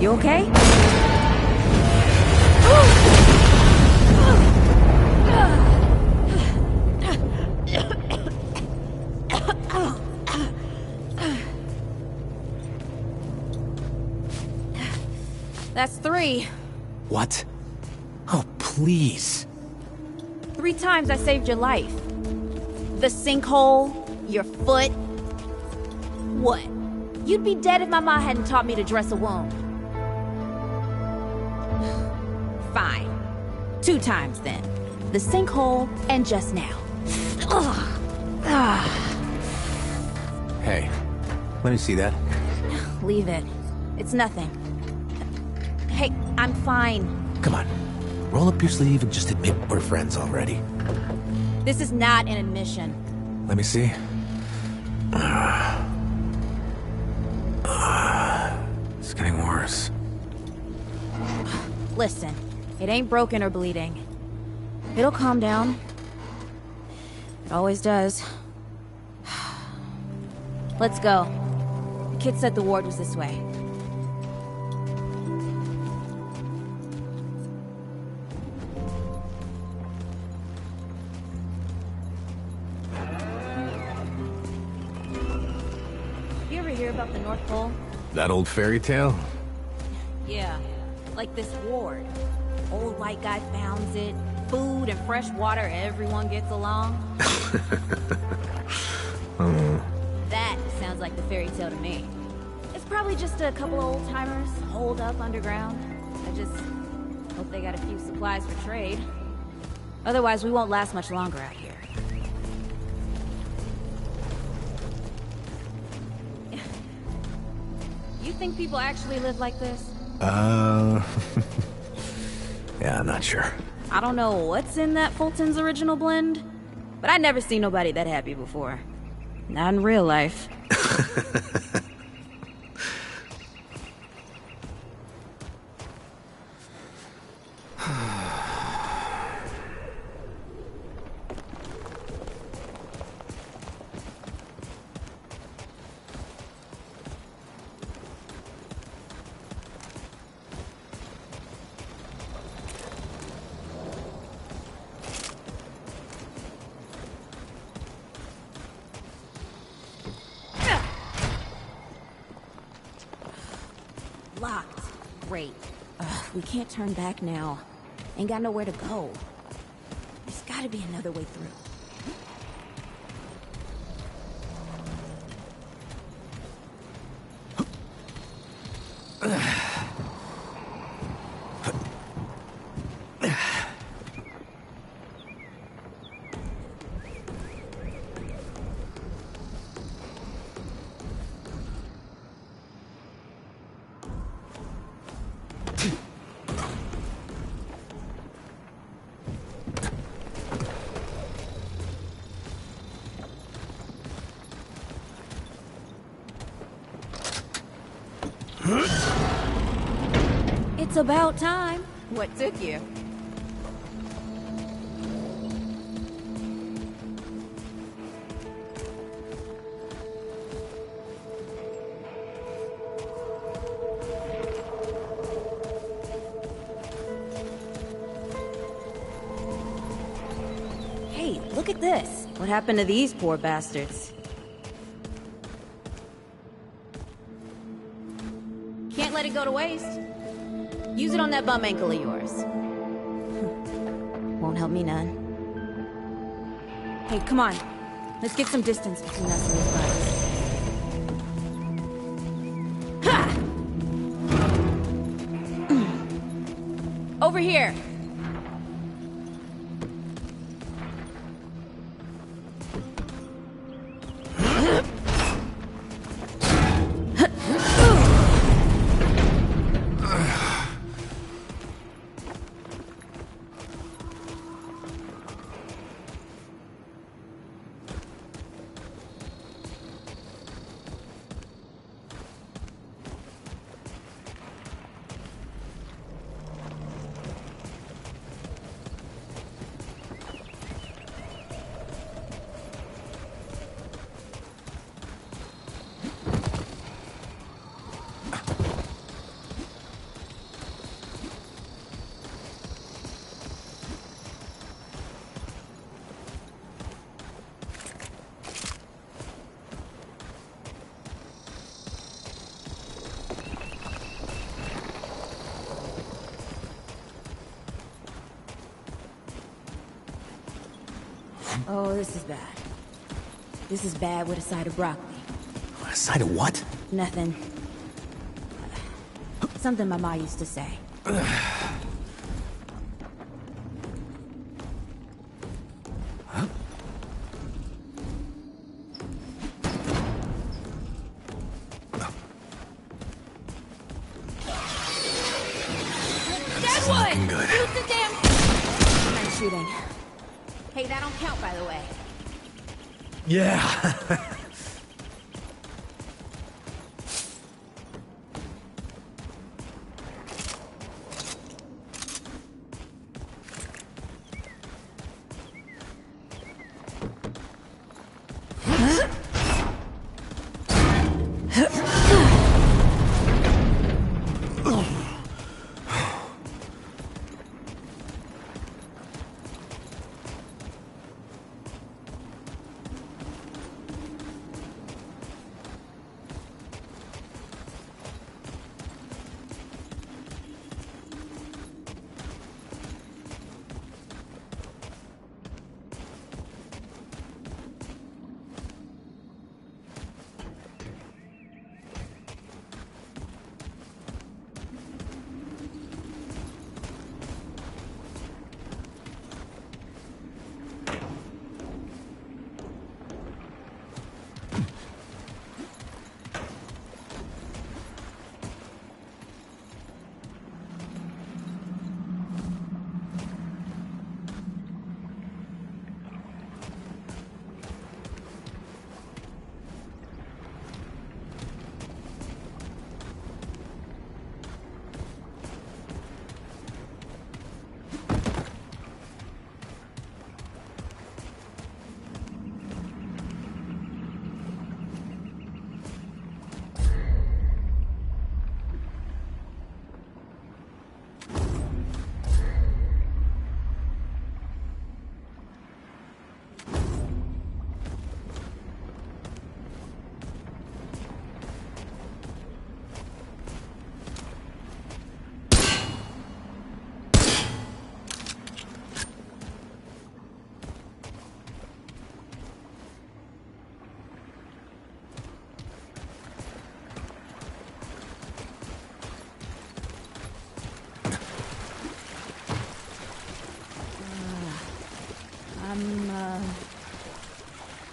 You okay? That's 3. What? Oh, please. 3 times I saved your life. The sinkhole, your foot. What? You'd be dead if my mom hadn't taught me to dress a wound. Fine. 2 times then. The sinkhole and just now. Hey, let me see that. Leave it. It's nothing. Hey, I'm fine. Come on. Roll up your sleeve and just admit we're friends already. This is not an admission. Let me see. It's getting worse. Listen, it ain't broken or bleeding. It'll calm down. It always does. Let's go. The kid said the ward was this way. You ever hear about the North Pole? That old fairy tale? Yeah, like this ward. Old white guy founds it. Food and fresh water, everyone gets along. That sounds like the fairy tale to me. It's probably just a couple of old-timers holed up underground. I just hope they got a few supplies for trade. Otherwise, we won't last much longer out here. You think people actually live like this? Yeah, I'm not sure. I don't know what's in that Fulton's original blend, but I'd never seen nobody that happy before. Not in real life. Locked. Great. Ugh, we can't turn back now. Ain't got nowhere to go. There's gotta be another way through. It's about time. What took you? Hey, look at this. What happened to these poor bastards? Can't let it go to waste. Use it on that bum ankle of yours. Won't help me none. Hey, come on. Let's get some distance between us and these bugs. Ha! Over here. this is bad. This is bad with a side of broccoli. A side of what? Nothing. Something my ma used to say. Looking good. Shoot the damn... I'm shooting. Hey, that don't count, by the way. Yeah.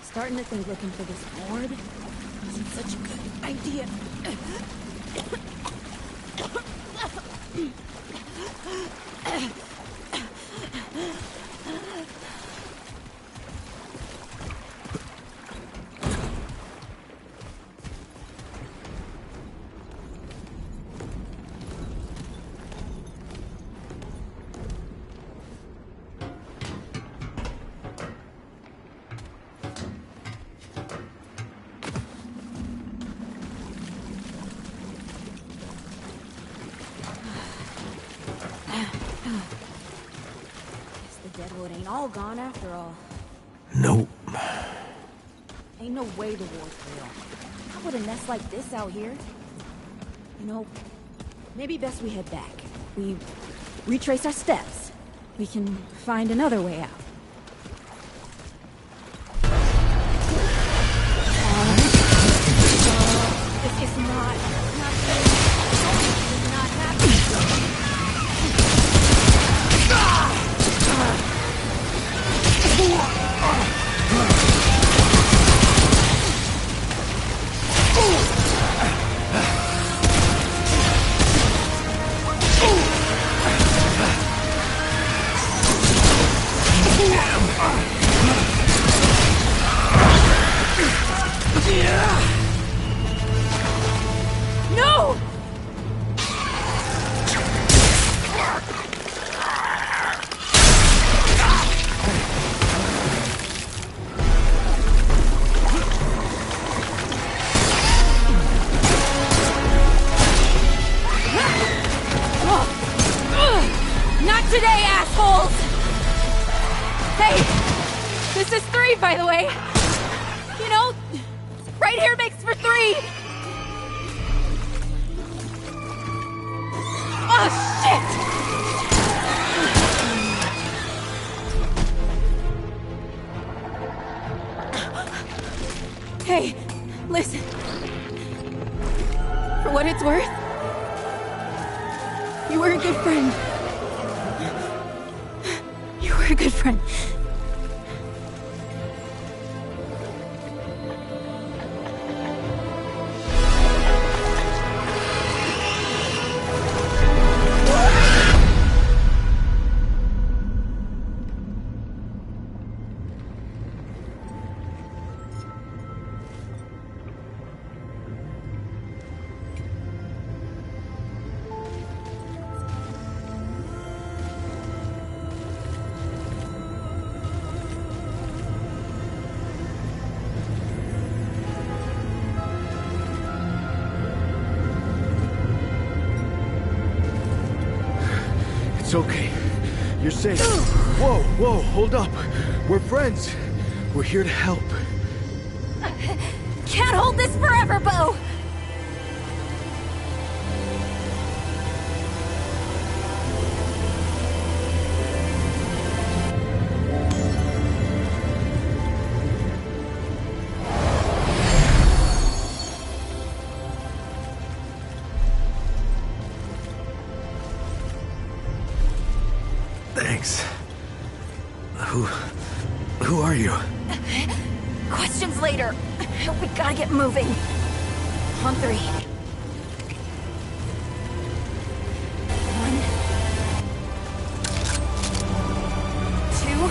Starting to think looking for this board isn't such a good idea. Deadwood ain't all gone after all. Nope. Ain't no way the war's real. How would a nest like this out here? You know, maybe best we head back. We retrace our steps. We can find another way out. It's not happening. No! Not today, assholes! Hey! This is 3, by the way! You know, right here makes for 3! Oh, shit! For what it's worth, you were a good friend. You were a good friend. It's okay. You're safe. Whoa, whoa, hold up. We're friends. We're here to help. Can't hold this forever, Bo! Thanks. Who are you? Questions later. We gotta get moving. On three. 1, 2,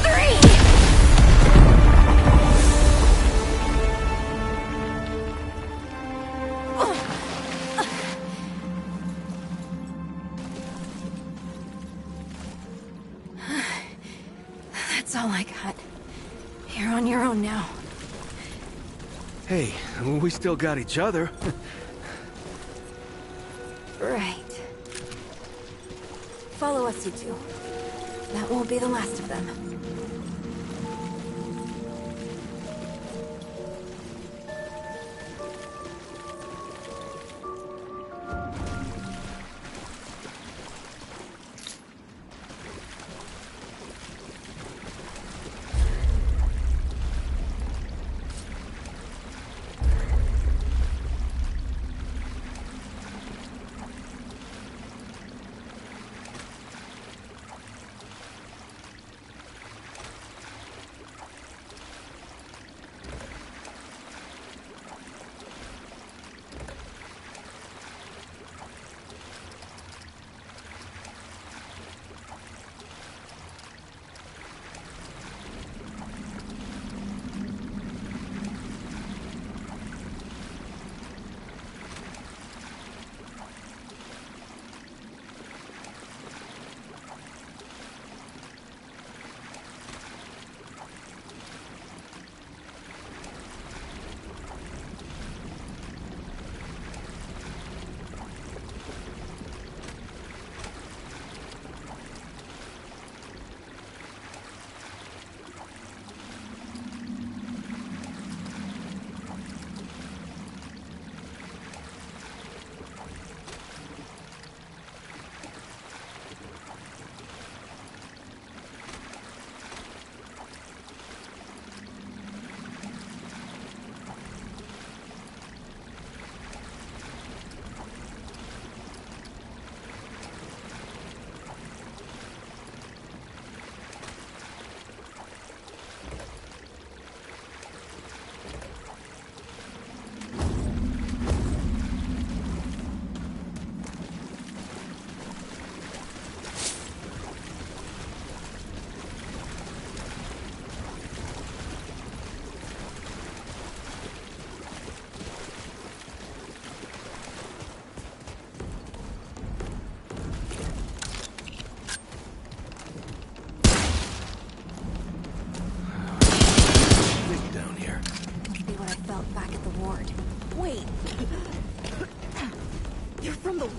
3. That's all I got. You're on your own now. Hey, we still got each other. Right. Follow us, you two. That won't be the last of them.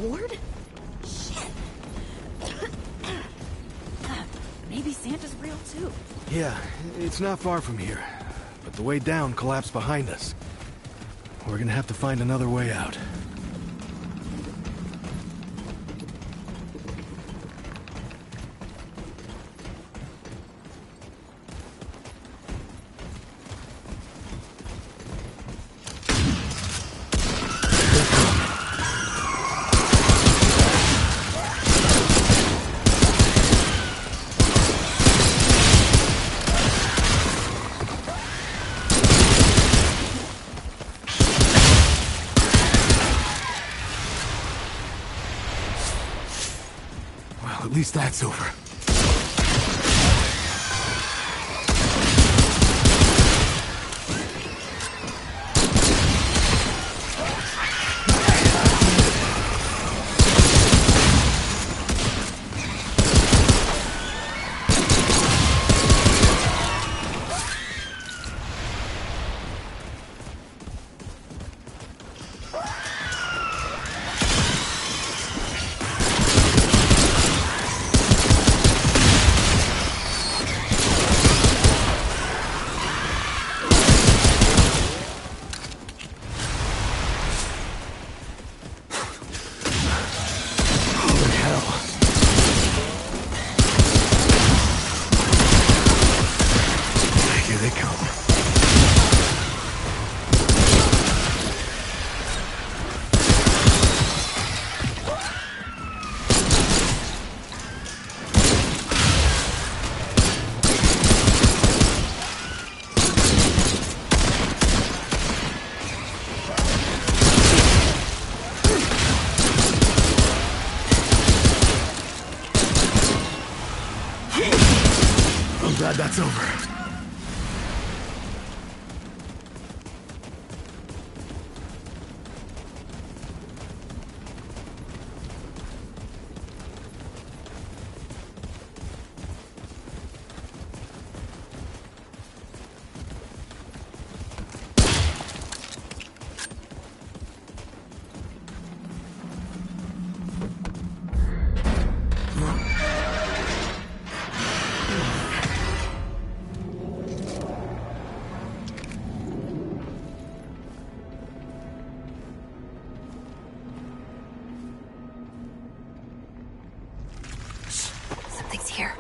Ward? Shit. Maybe Santa's real too. Yeah, it's not far from here. But the way down collapsed behind us. We're gonna have to find another way out. least that's over. Glad that's over. Something's here.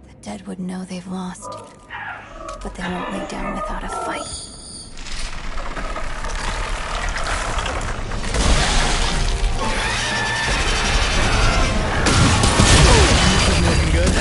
The dead would know they've lost, but they won't lay down without a fight. Looking good.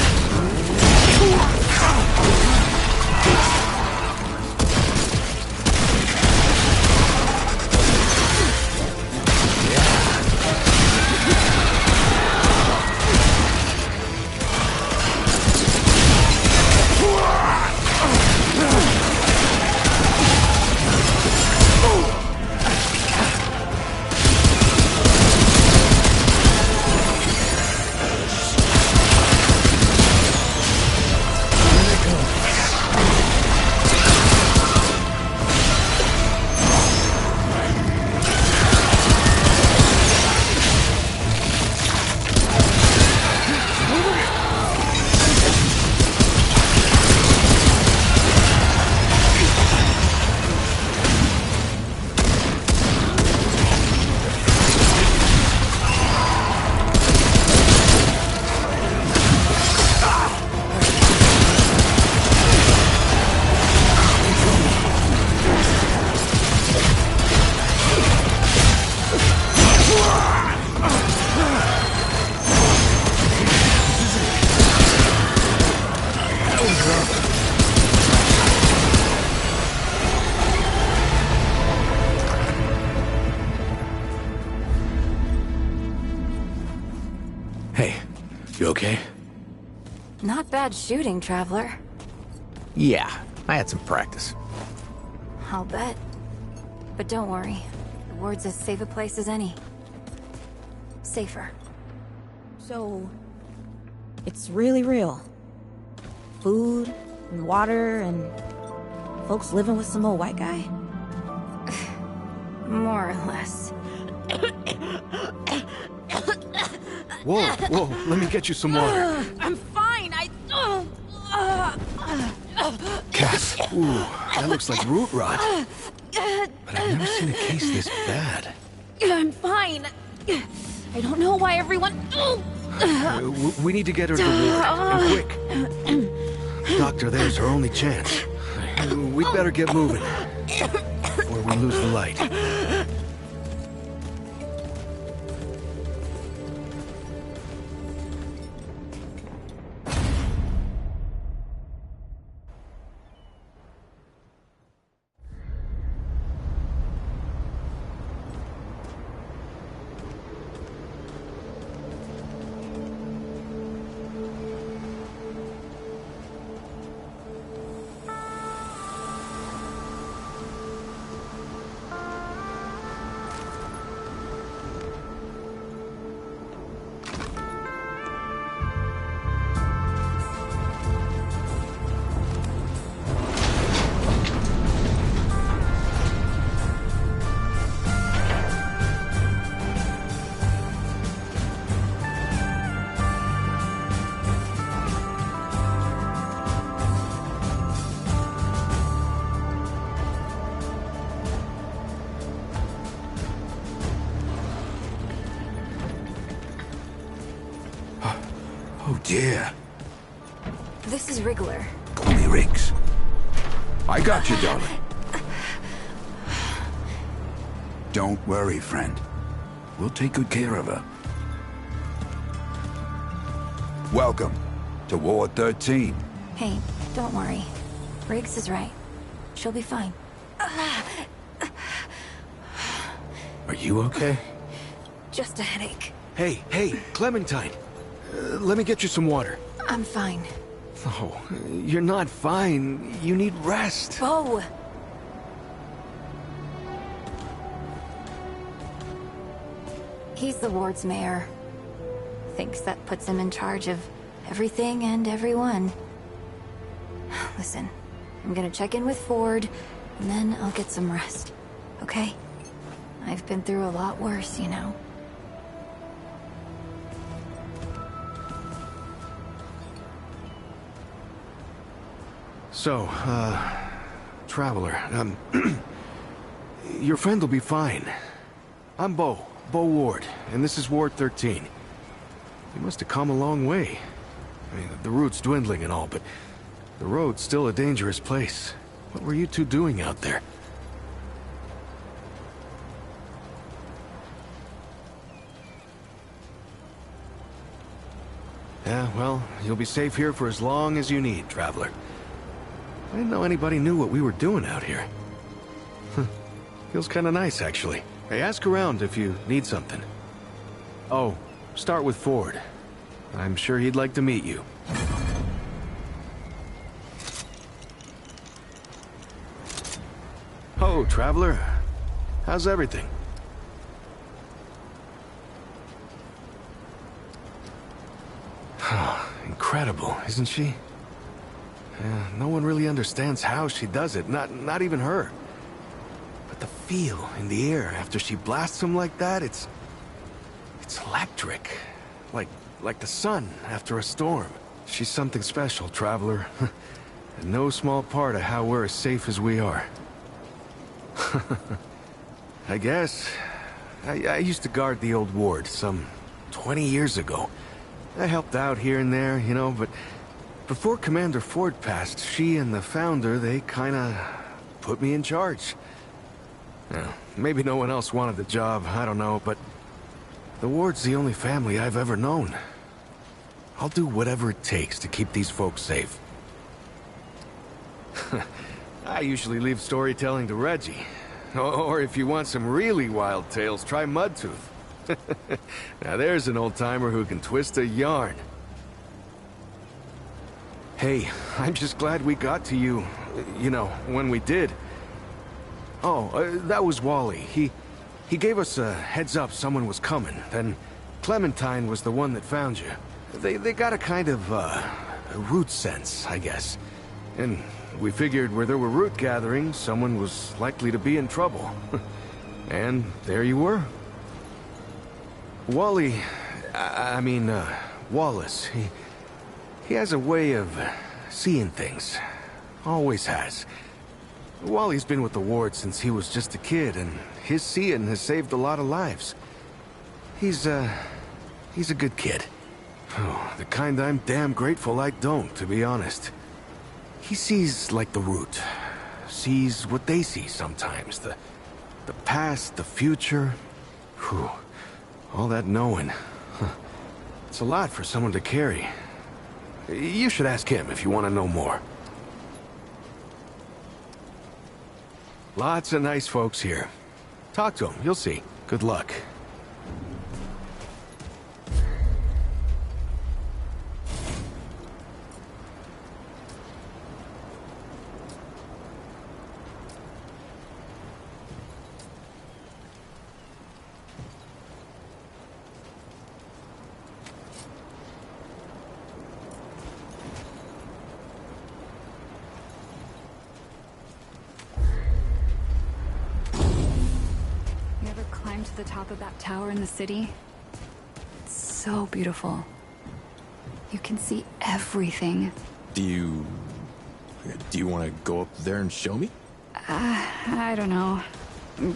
Hey, you okay? Not bad shooting, Traveler. Yeah, I had some practice. I'll bet. But don't worry. The ward's as safe a place as any. Safer. So, it's really real. Food, and water, and folks living with some old white guy? More or less. Whoa, whoa, let me get you some water. I'm fine, Cass, ooh, that looks like root rot. But I've never seen a case this bad. I'm fine. I don't know why everyone... We need to get her to the ward, and quick. Doctor, there's her only chance. We'd better get moving, or we lose the light. Oh dear. This is Wriggler. Call me Riggs. I got you, darling. Don't worry, friend. We'll take good care of her. Welcome to Ward 13. Hey, don't worry. Riggs is right. She'll be fine. Are you okay? Just a headache. Hey, Clementine. Let me get you some water. I'm fine. Oh, you're not fine. You need rest. Bo! He's the ward's mayor. Thinks that puts him in charge of everything and everyone. Listen, I'm gonna check in with Ford, and then I'll get some rest. Okay? I've been through a lot worse, you know. So, Traveler, your friend will be fine. I'm Bo Ward, and this is Ward 13. You must have come a long way. I mean, the route's dwindling and all, but the road's still a dangerous place. What were you two doing out there? Yeah, well, you'll be safe here for as long as you need, Traveler. I didn't know anybody knew what we were doing out here. Feels kind of nice, actually. Hey, ask around if you need something. Oh, start with Ford. I'm sure he'd like to meet you. Oh, Traveler. How's everything? Incredible, isn't she? Yeah, no one really understands how she does it, not even her. But the feel in the air after she blasts him like that, it's electric. Like the sun after a storm. She's something special, Traveler. And no small part of how we're as safe as we are. I guess. I used to guard the old ward some 20 years ago. I helped out here and there, you know, but before Commander Ford passed, she and the Founder, they kinda put me in charge. Yeah, maybe no one else wanted the job, I don't know, but the ward's the only family I've ever known. I'll do whatever it takes to keep these folks safe. I usually leave storytelling to Reggie. Or if you want some really wild tales, try Mudtooth. Now there's an old-timer who can twist a yarn. Hey, I'm just glad we got to you, you know, when we did. Oh, that was Wally. He gave us a heads up someone was coming. Then Clementine was the one that found you. They got a kind of, a root sense, I guess. And we figured where there were root gatherings, someone was likely to be in trouble. And there you were. Wally, I mean, Wallace, he has a way of seeing things. Always has. Wally's been with the ward since he was just a kid, and his seeing has saved a lot of lives. He's a good kid. Oh, the kind I'm damn grateful I don't, to be honest. He sees like the root. Sees what they see sometimes. The past, the future. Whew. All that knowing. It's a lot for someone to carry. You should ask him if you want to know more. Lots of nice folks here. Talk to him, you'll see. Good luck. To the top of that tower in the city. It's so beautiful. You can see everything. Do you want to go up there and show me? I don't know.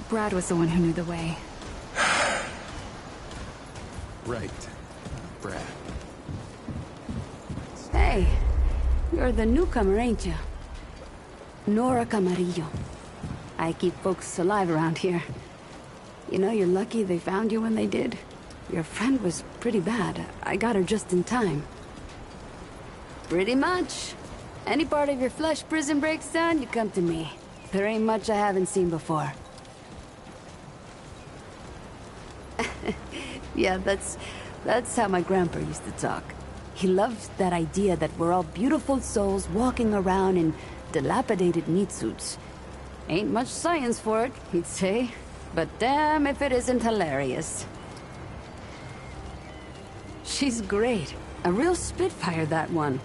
Brad was the one who knew the way. Right. Brad. Hey, you're the newcomer, ain't you? Nora Camarillo. I keep folks alive around here. You know, you're lucky they found you when they did. Your friend was pretty bad. I got her just in time. Pretty much. Any part of your flesh prison breaks down, you come to me. There ain't much I haven't seen before. Yeah, that's how my grandpa used to talk. He loved that idea that we're all beautiful souls walking around in dilapidated meat suits. Ain't much science for it, he'd say. But damn if it isn't hilarious. She's great. A real spitfire, that one.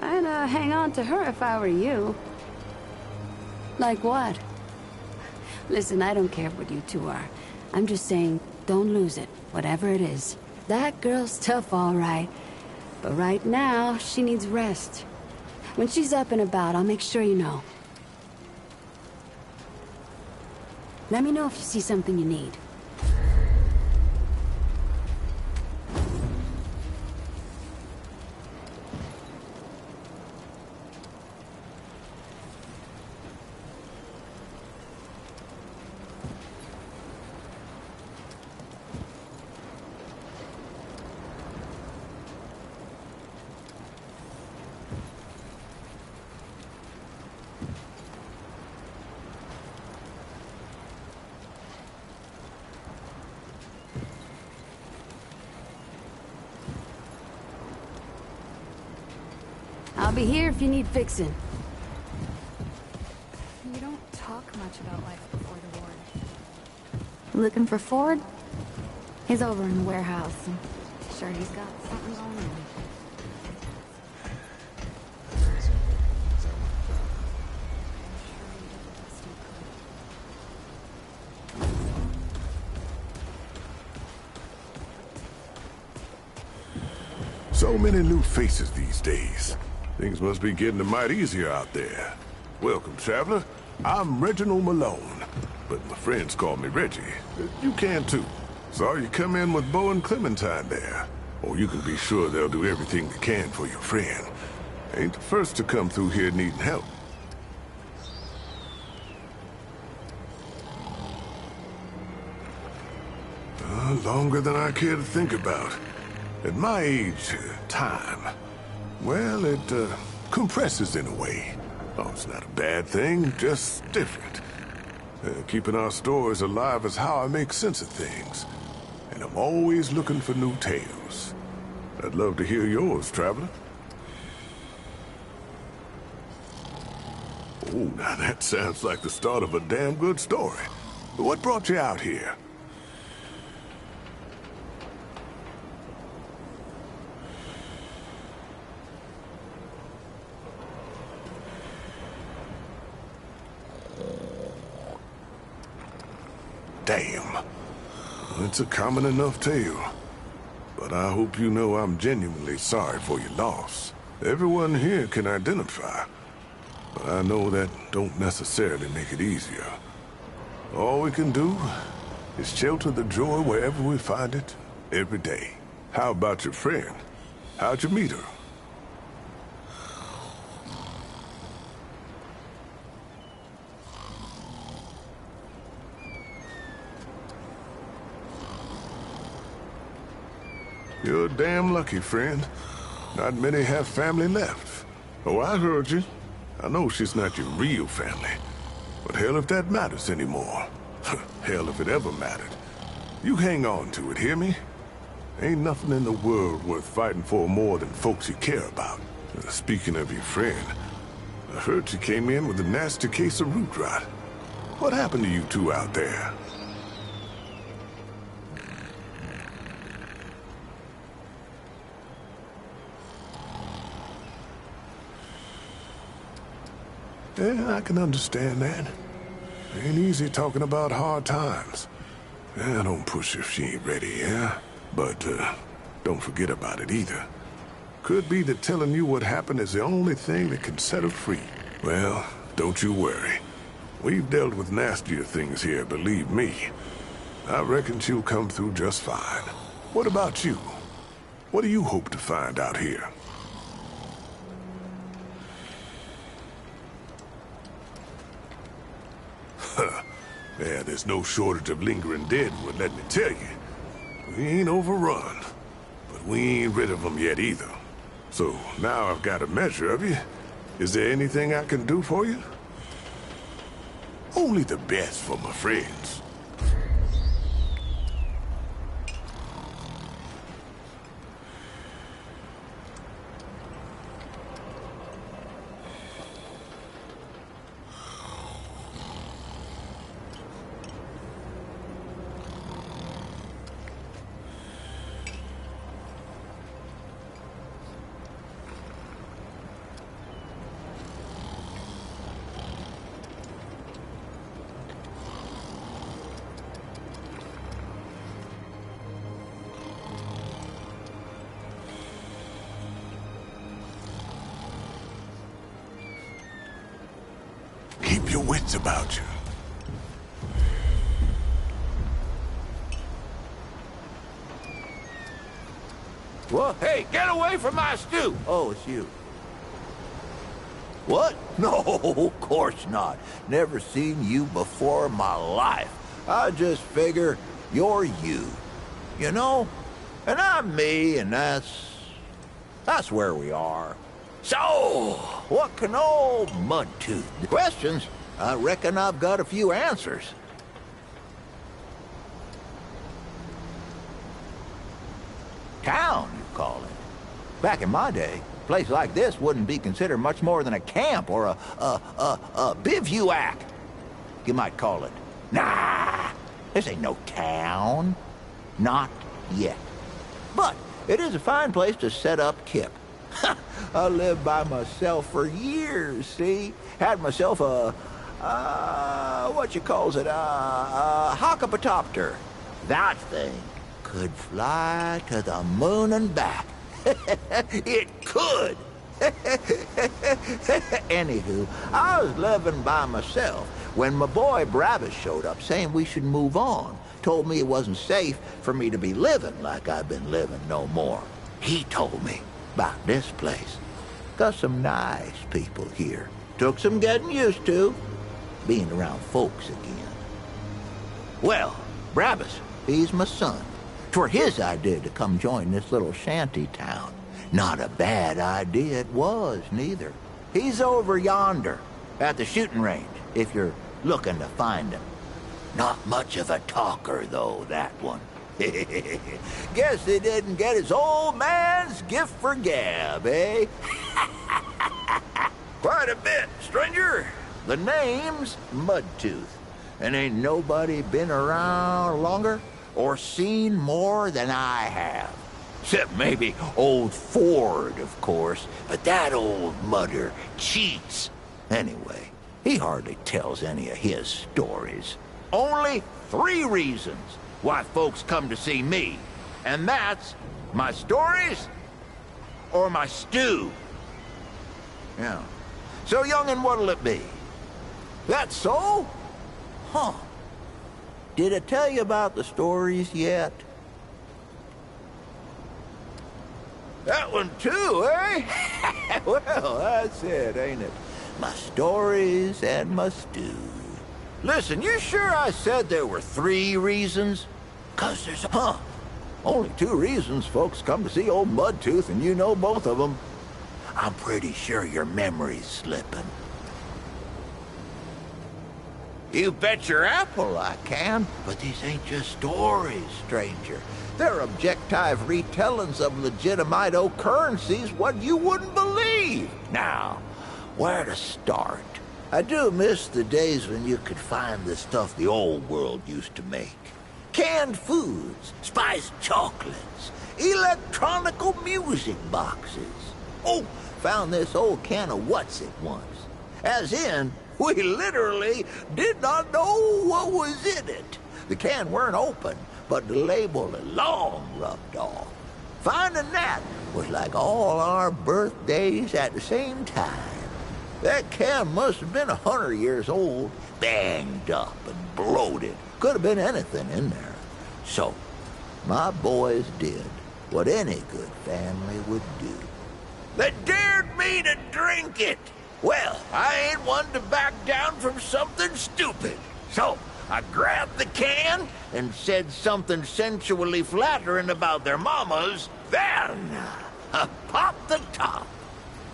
I'd hang on to her if I were you. Like what? Listen, I don't care what you two are. I'm just saying, don't lose it, whatever it is. That girl's tough, all right. But right now, she needs rest. When she's up and about, I'll make sure you know. Let me know if you see something you need. I'll be here if you need fixing. You don't talk much about life before the war. Looking for Ford? He's over in the warehouse. I'm sure he's got something going on. So many new faces these days. Things must be getting a mite easier out there. Welcome, traveler. I'm Reginald Malone, but my friends call me Reggie. You can too. Saw you come in with Bo and Clementine there. Or you can be sure they'll do everything they can for your friend. Ain't the first to come through here needing help. Longer than I care to think about. At my age, time, well, it compresses in a way. Oh, it's not a bad thing, just different. Keeping our stories alive is how I make sense of things. And I'm always looking for new tales. I'd love to hear yours, traveler. Oh, now that sounds like the start of a damn good story. What brought you out here? Damn. It's a common enough tale. But I hope you know I'm genuinely sorry for your loss. Everyone here can identify. But I know that don't necessarily make it easier. All we can do is shelter the joy wherever we find it, every day. How about your friend? How'd you meet her? You're damn lucky, friend. Not many have family left. Oh, I heard you. I know she's not your real family. But hell if that matters anymore. Hell if it ever mattered. You hang on to it, hear me? Ain't nothing in the world worth fighting for more than folks you care about. Speaking of your friend, I heard she came in with a nasty case of root rot. What happened to you two out there? Yeah, I can understand that. Ain't easy talking about hard times. Yeah, don't push if she ain't ready, yeah? But, don't forget about it either. Could be that telling you what happened is the only thing that can set her free. Well, don't you worry. We've dealt with nastier things here, believe me. I reckon she'll come through just fine. What about you? What do you hope to find out here? Yeah, there's no shortage of lingering deadwood, let me tell you. We ain't overrun, but we ain't rid of them yet either. So now I've got a measure of you. Is there anything I can do for you? Only the best for my friends. Keep your wits about you. Well, hey, get away from my stew! Oh, it's you. What? No, of course not. Never seen you before in my life. I just figure you're you. You know? And I'm me, and that's where we are. So, what can old Mudtooth do? Questions? I reckon I've got a few answers. Town, you call it. Back in my day, a place like this wouldn't be considered much more than a camp or a bivouac. You might call it. Nah, this ain't no town. Not yet. But it is a fine place to set up kip. I lived by myself for years, see? Had myself a hockapatopter. That thing could fly to the moon and back. It could. Anywho, I was living by myself when my boy Bravis showed up saying we should move on. Told me it wasn't safe for me to be living like I've been living no more. He told me about this place. Got some nice people here. Took some getting used to, being around folks again. Well, Bravis, he's my son. 'Twere his idea to come join this little shanty town. Not a bad idea it was, neither. He's over yonder, at the shooting range, if you're looking to find him. Not much of a talker, though, that one. Guess he didn't get his old man's gift for gab, eh? Quite a bit, stranger. The name's Mudtooth, and ain't nobody been around longer or seen more than I have. Except maybe old Ford, of course, but that old mudder cheats. Anyway, he hardly tells any of his stories. Only 3 reasons why folks come to see me, and that's my stories or my stew. Yeah. So, young'un, what'll it be? That so? Huh. Did I tell you about the stories yet? That one too, eh? Well, that's it, ain't it? My stories and my stew. Listen, you sure I said there were 3 reasons? 'Cause there's only 2 reasons folks come to see old Mudtooth, and you know both of them. I'm pretty sure your memory's slipping. You bet your apple I can, but these ain't just stories, stranger. They're objective retellings of legitimate occurrences what you wouldn't believe. Now, where to start? I do miss the days when you could find the stuff the old world used to make. Canned foods, spiced chocolates, electronical music boxes. Oh, found this old can of what's-it once. As in, we literally did not know what was in it. The can weren't open, but the label had long rubbed off. Finding that was like all our birthdays at the same time. That can must have been 100 years old, banged up and bloated. Could have been anything in there. So, my boys did what any good family would do. They dared me to drink it. Well, I ain't one to back down from something stupid. So I grabbed the can and said something sensually flattering about their mamas. Then I popped the top.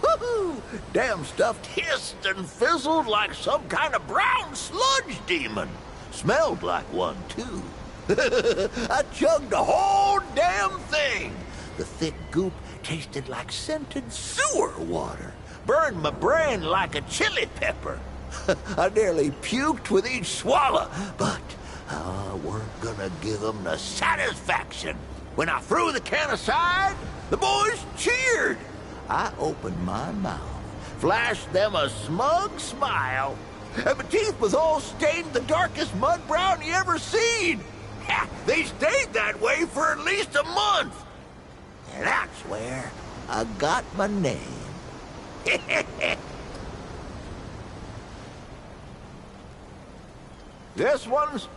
Woohoo! Damn stuff hissed and fizzled like some kind of brown sludge demon. Smelled like one, too. I chugged the whole damn thing. The thick goop tasted like scented sewer water. Burned my brain like a chili pepper. I nearly puked with each swallow, but I weren't gonna give them the satisfaction. When I threw the can aside, the boys cheered. I opened my mouth, flashed them a smug smile, and my teeth was all stained the darkest mud brown you ever seen. They stayed that way for at least a month. And that's where I got my name. This one's,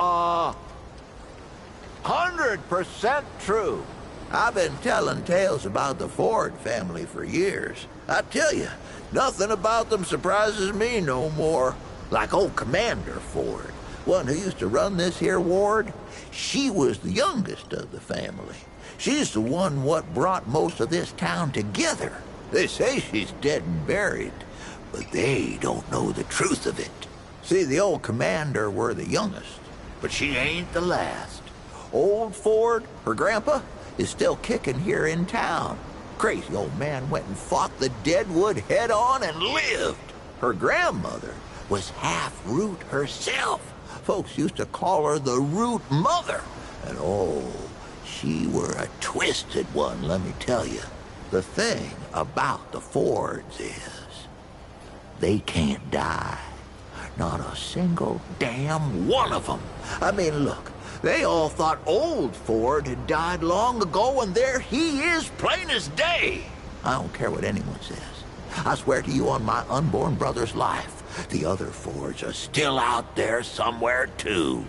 100% true. I've been telling tales about the Ford family for years. I tell you, nothing about them surprises me no more. Like old Commander Ford, one who used to run this here ward. She was the youngest of the family. She's the one what brought most of this town together. They say she's dead and buried, but they don't know the truth of it. See, the old Commander were the youngest, but she ain't the last. Old Ford, her grandpa, is still kicking here in town. Crazy old man went and fought the Deadwood head on and lived. Her grandmother was half Root herself. Folks used to call her the Root Mother. And oh, she were a twisted one, let me tell you. The thing about the Fords is, they can't die. Not a single damn one of them. I mean, look, they all thought old Ford had died long ago, and there he is, plain as day. I don't care what anyone says. I swear to you on my unborn brother's life, the other Fords are still out there somewhere, too.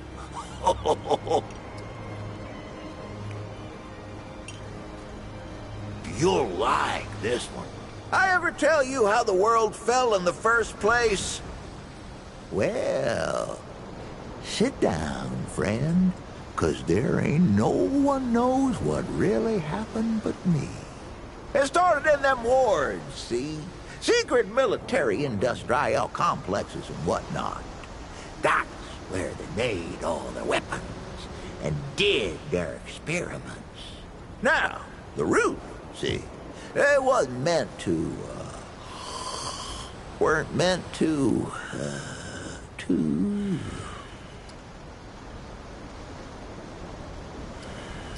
You'll like this one. I ever tell you how the world fell in the first place? Well, sit down, friend, 'cause there ain't no one knows what really happened but me. It started in them wards, see? Secret military-industrial complexes and whatnot. That's where they made all their weapons and did their experiments. Now, the Root, see, they wasn't meant to, weren't meant to...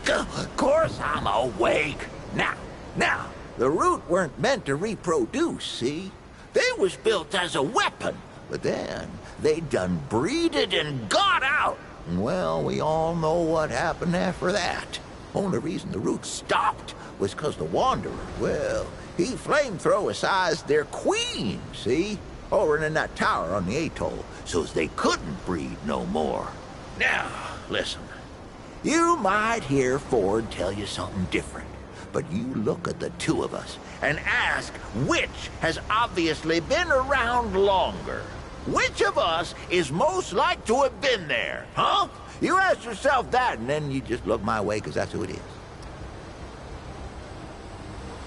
Of course I'm awake. Now, the Root weren't meant to reproduce, see? They was built as a weapon, but then they done breeded and got out. And well, we all know what happened after that. Only reason the Root stopped was 'cause the Wanderer, well, he flamethrower-sized their queen, see? Over in that tower on the atoll, so's they couldn't breed no more. Now, listen. You might hear Ford tell you something different, but you look at the two of us and ask which has obviously been around longer. Which of us is most like to have been there, huh? You ask yourself that, and then you just look my way, 'cause that's who it is.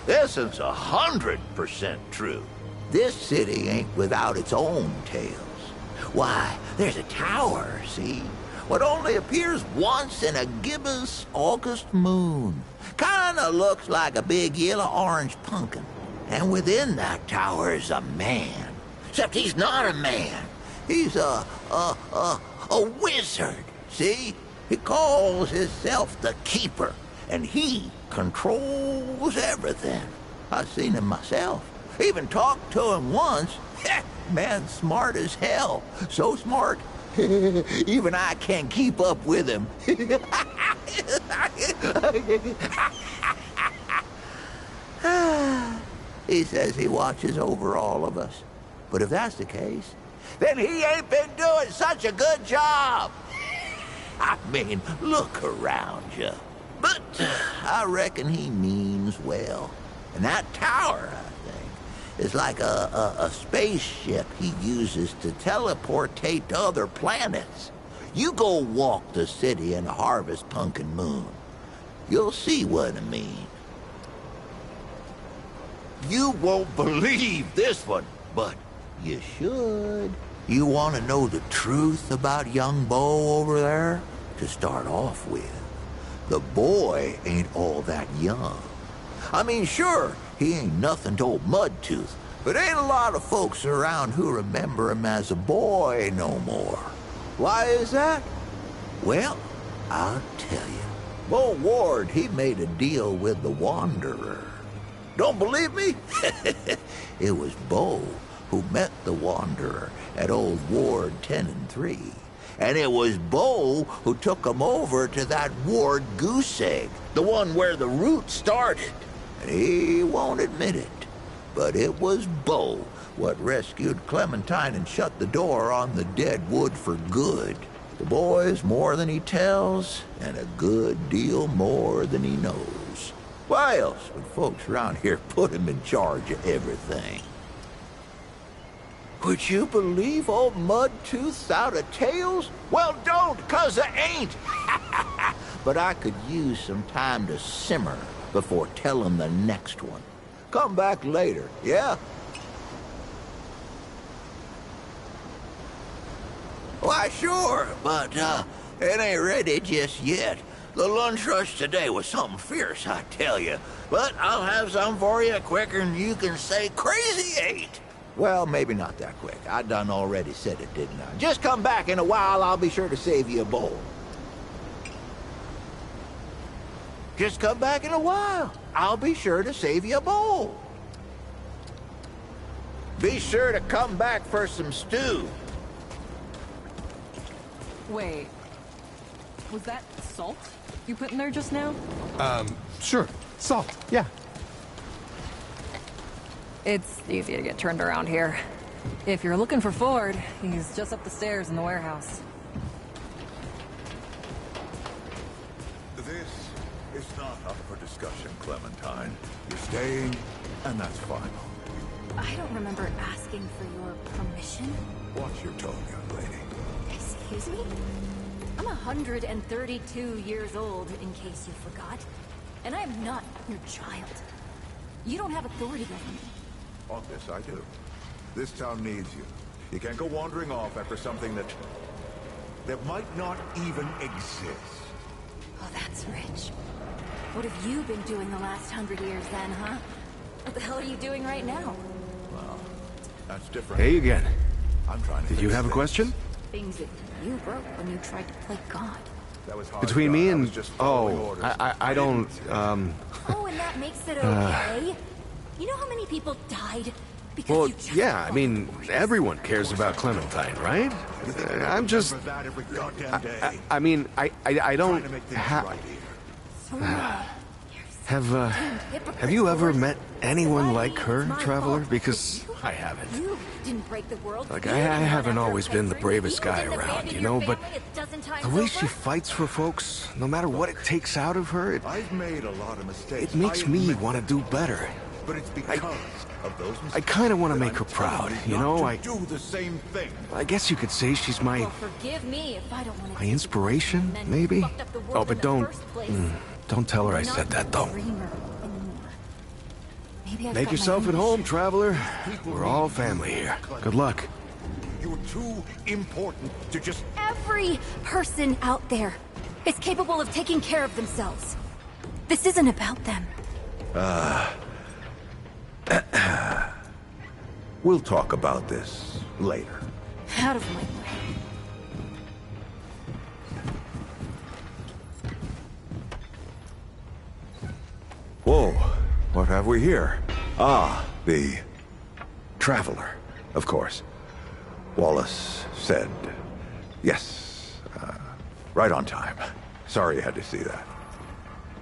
This is 100% true. This city ain't without its own tales. Why, there's a tower, see? What only appears once in a gibbous August moon. Kinda looks like a big yellow-orange pumpkin. And within that tower is a man. Except he's not a man. He's a wizard, see? He calls himself the Keeper, and he controls everything. I've seen him myself. Even talked to him once. Man, smart as hell. So smart, even I can't keep up with him. He says he watches over all of us. But if that's the case, then he ain't been doing such a good job. I mean, look around you. But I reckon he means well. And that tower, I think, is like a spaceship he uses to teleportate to other planets. You go walk the city and harvest Pumpkin Moon. You'll see what I mean. You won't believe this one, but you should. You want to know the truth about young Bo over there? To start off with, the boy ain't all that young. I mean, sure, he ain't nothing to old Mudtooth, but ain't a lot of folks around who remember him as a boy no more. Why is that? Well, I'll tell you. Bo Ward, he made a deal with the Wanderer. Don't believe me? It was Bo who met the Wanderer at Old Ward 10 and 3. And it was Bo who took him over to that Ward goose egg, the one where the root started. And he won't admit it, but it was Bo what rescued Clementine and shut the door on the dead wood for good. The boy's more than he tells, and a good deal more than he knows. Why else would folks around here put him in charge of everything? Would you believe old Mudtooth's out of tails? Well, don't, 'cause I ain't. But I could use some time to simmer before telling the next one. Come back later, yeah? Why, sure, but it ain't ready just yet. The lunch rush today was something fierce, I tell you. But I'll have some for you quicker than you can say crazy eight. Well, maybe not that quick. I done already said it, didn't I? Just come back in a while, I'll be sure to save you a bowl. Just come back in a while. I'll be sure to save you a bowl. Be sure to come back for some stew. Wait. Was that salt you put in there just now? Sure. Salt, yeah. It's easy to get turned around here. If you're looking for Ford, he's just up the stairs in the warehouse. This is not up for discussion, Clementine. You're staying, and that's final. I don't remember asking for your permission. Watch your tone, young lady. Excuse me? I'm 132 years old, in case you forgot. And I am not your child. You don't have authority over me. On this, I do. This town needs you. You can't go wandering off after something that might not even exist. Oh, that's rich. What have you been doing the last 100 years then, huh? What the hell are you doing right now? Well, that's different. Hey again. I'm trying to Did you fix have a things. question? Things that you broke when you tried to play God. That was hard, Between God. me I and... was just following Oh, orders. I don't, Oh, and that makes it okay? You know how many people died because Well, you just yeah, I mean, everyone cares about Clementine, right? I'm just... For that every goddamn day. I mean, I don't... Trying to make things right here. So Have you ever met anyone like her, Traveler? Because I haven't. you didn't break the world. Like, You I didn't run haven't after always been the Piper. bravest You guy didn't around, abandon you your know, but family a dozen times the way she over. fights for folks, no matter what it takes out of her, I've made a lot of mistakes. it makes I me admit want to that. do better. But it's because of those mistakes. I kind of want to that make her I'm telling proud, you not know? to I do the same thing. guess you could say she's my Well, forgive me if I don't want to my inspiration, maybe? Oh, but don't tell her I said that, though. Make yourself at home, Traveler. We're all family here. Good luck. You're too important to just... Every person out there is capable of taking care of themselves. This isn't about them. We'll talk about this later. Out of my way. Whoa, what have we here? Ah, the Traveler, of course. Wallace said yes. Right on time. Sorry you had to see that.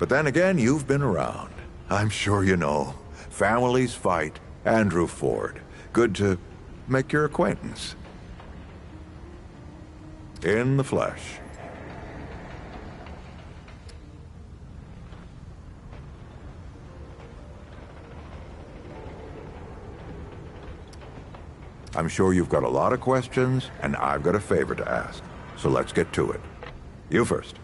But then again, you've been around. I'm sure you know. Families fight. Andrew Ford. Good to make your acquaintance. In the flesh. I'm sure you've got a lot of questions, and I've got a favor to ask. So let's get to it. You first.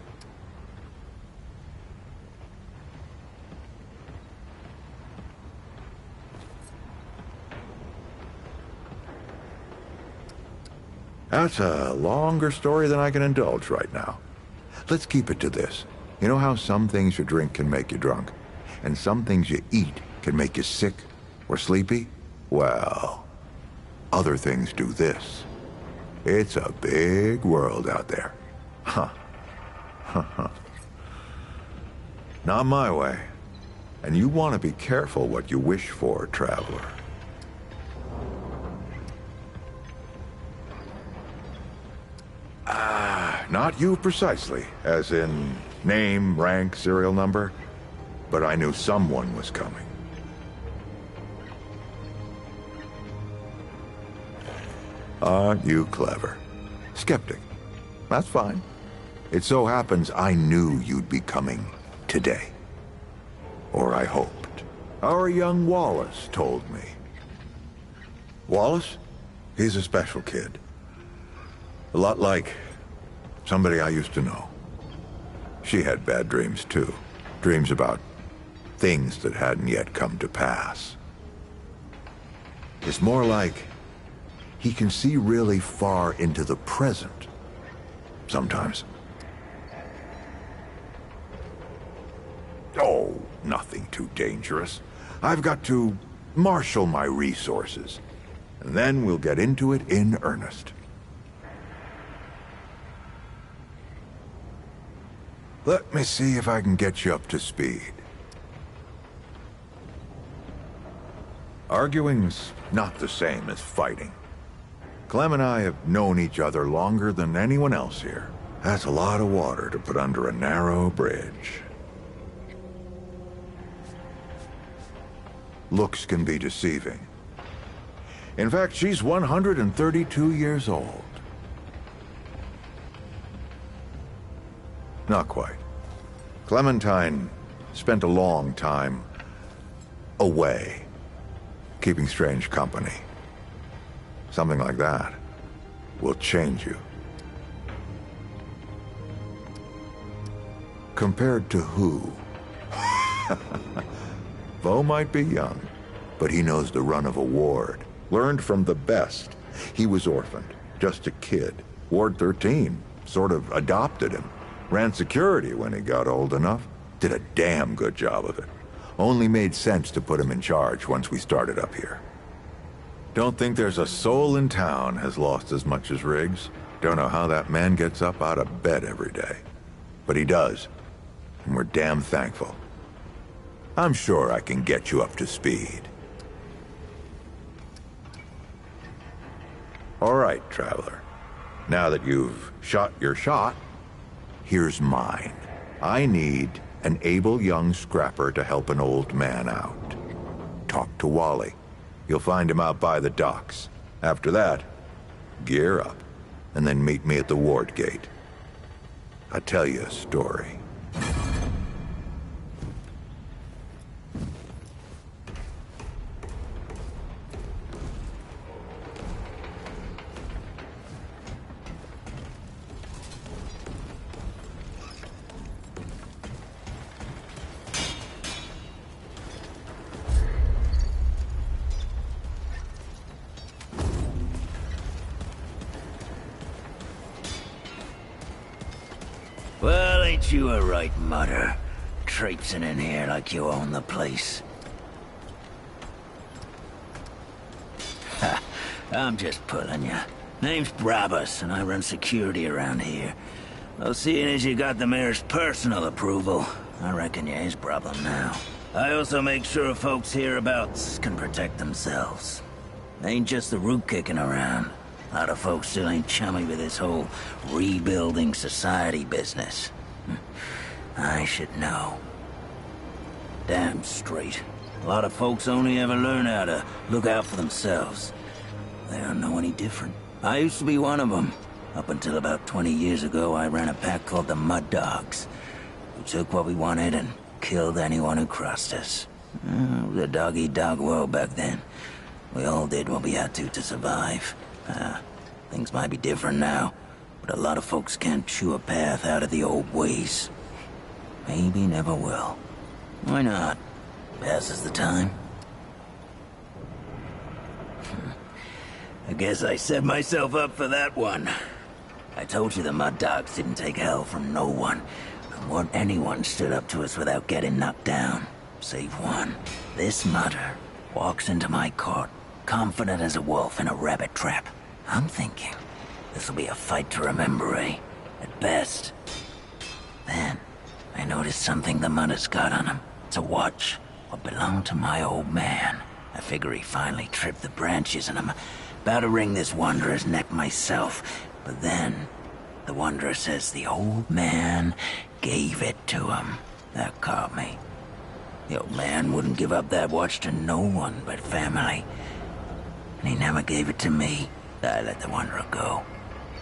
That's a longer story than I can indulge right now. Let's keep it to this. You know how some things you drink can make you drunk, and some things you eat can make you sick or sleepy? Well, other things do this. It's a big world out there. Huh. Not my way. And you want to be careful what you wish for, traveler. Not you precisely, as in name, rank, serial number, but I knew someone was coming. Aren't you clever? Skeptic. That's fine. It so happens I knew you'd be coming today. Or I hoped. Our young Wallace told me. Wallace? He's a special kid. A lot like somebody I used to know. She had bad dreams, too. Dreams about things that hadn't yet come to pass. It's more like he can see really far into the present. Sometimes. Oh, nothing too dangerous. I've got to marshal my resources. And then we'll get into it in earnest. Let me see if I can get you up to speed. Arguing's not the same as fighting. Clem and I have known each other longer than anyone else here. That's a lot of water to put under a narrow bridge. Looks can be deceiving. In fact, she's 132 years old. Not quite. Clementine spent a long time away, keeping strange company. Something like that will change you. Compared to who? Bo might be young, but he knows the run of a ward. Learned from the best. He was orphaned, just a kid. Ward 13 sort of adopted him. Ran security when he got old enough. Did a damn good job of it. Only made sense to put him in charge once we started up here. Don't think there's a soul in town has lost as much as Riggs. Don't know how that man gets up out of bed every day. But he does. And we're damn thankful. I'm sure I can get you up to speed. All right, traveler. Now that you've shot your shot, here's mine. I need an able young scrapper to help an old man out. Talk to Wally. You'll find him out by the docks. After that, gear up, and then meet me at the ward gate. I'll tell you a story. Well, ain't you a right mutter? Traipsing in here like you own the place. Ha, I'm just pulling you. Name's Brabus, and I run security around here. Though seeing as you got the mayor's personal approval, I reckon you his problem now. I also make sure folks hereabouts can protect themselves. Ain't just the root kicking around. A lot of folks still ain't chummy with this whole rebuilding society business. I should know. Damn straight. A lot of folks only ever learn how to look out for themselves. They don't know any different. I used to be one of them. Up until about 20 years ago, I ran a pack called the Mud Dogs. We took what we wanted and killed anyone who crossed us. It was a dog-eat-dog world back then. We all did what we had to survive. Things might be different now, but a lot of folks can't chew a path out of the old ways. Maybe never will. Why not? Passes the time. I guess I set myself up for that one. I told you the mud dogs didn't take hell from no one. And what anyone stood up to us without getting knocked down. Save one. This mudder walks into my court, confident as a wolf in a rabbit trap. I'm thinking, this'll be a fight to remember, eh? At best. Then, I noticed something the mudder's got on him. It's a watch. What belonged to my old man. I figure he finally tripped the branches and I'm about to wring this wanderer's neck myself. But then, the wanderer says the old man gave it to him. That caught me. The old man wouldn't give up that watch to no one but family. And he never gave it to me. I let the wanderer go.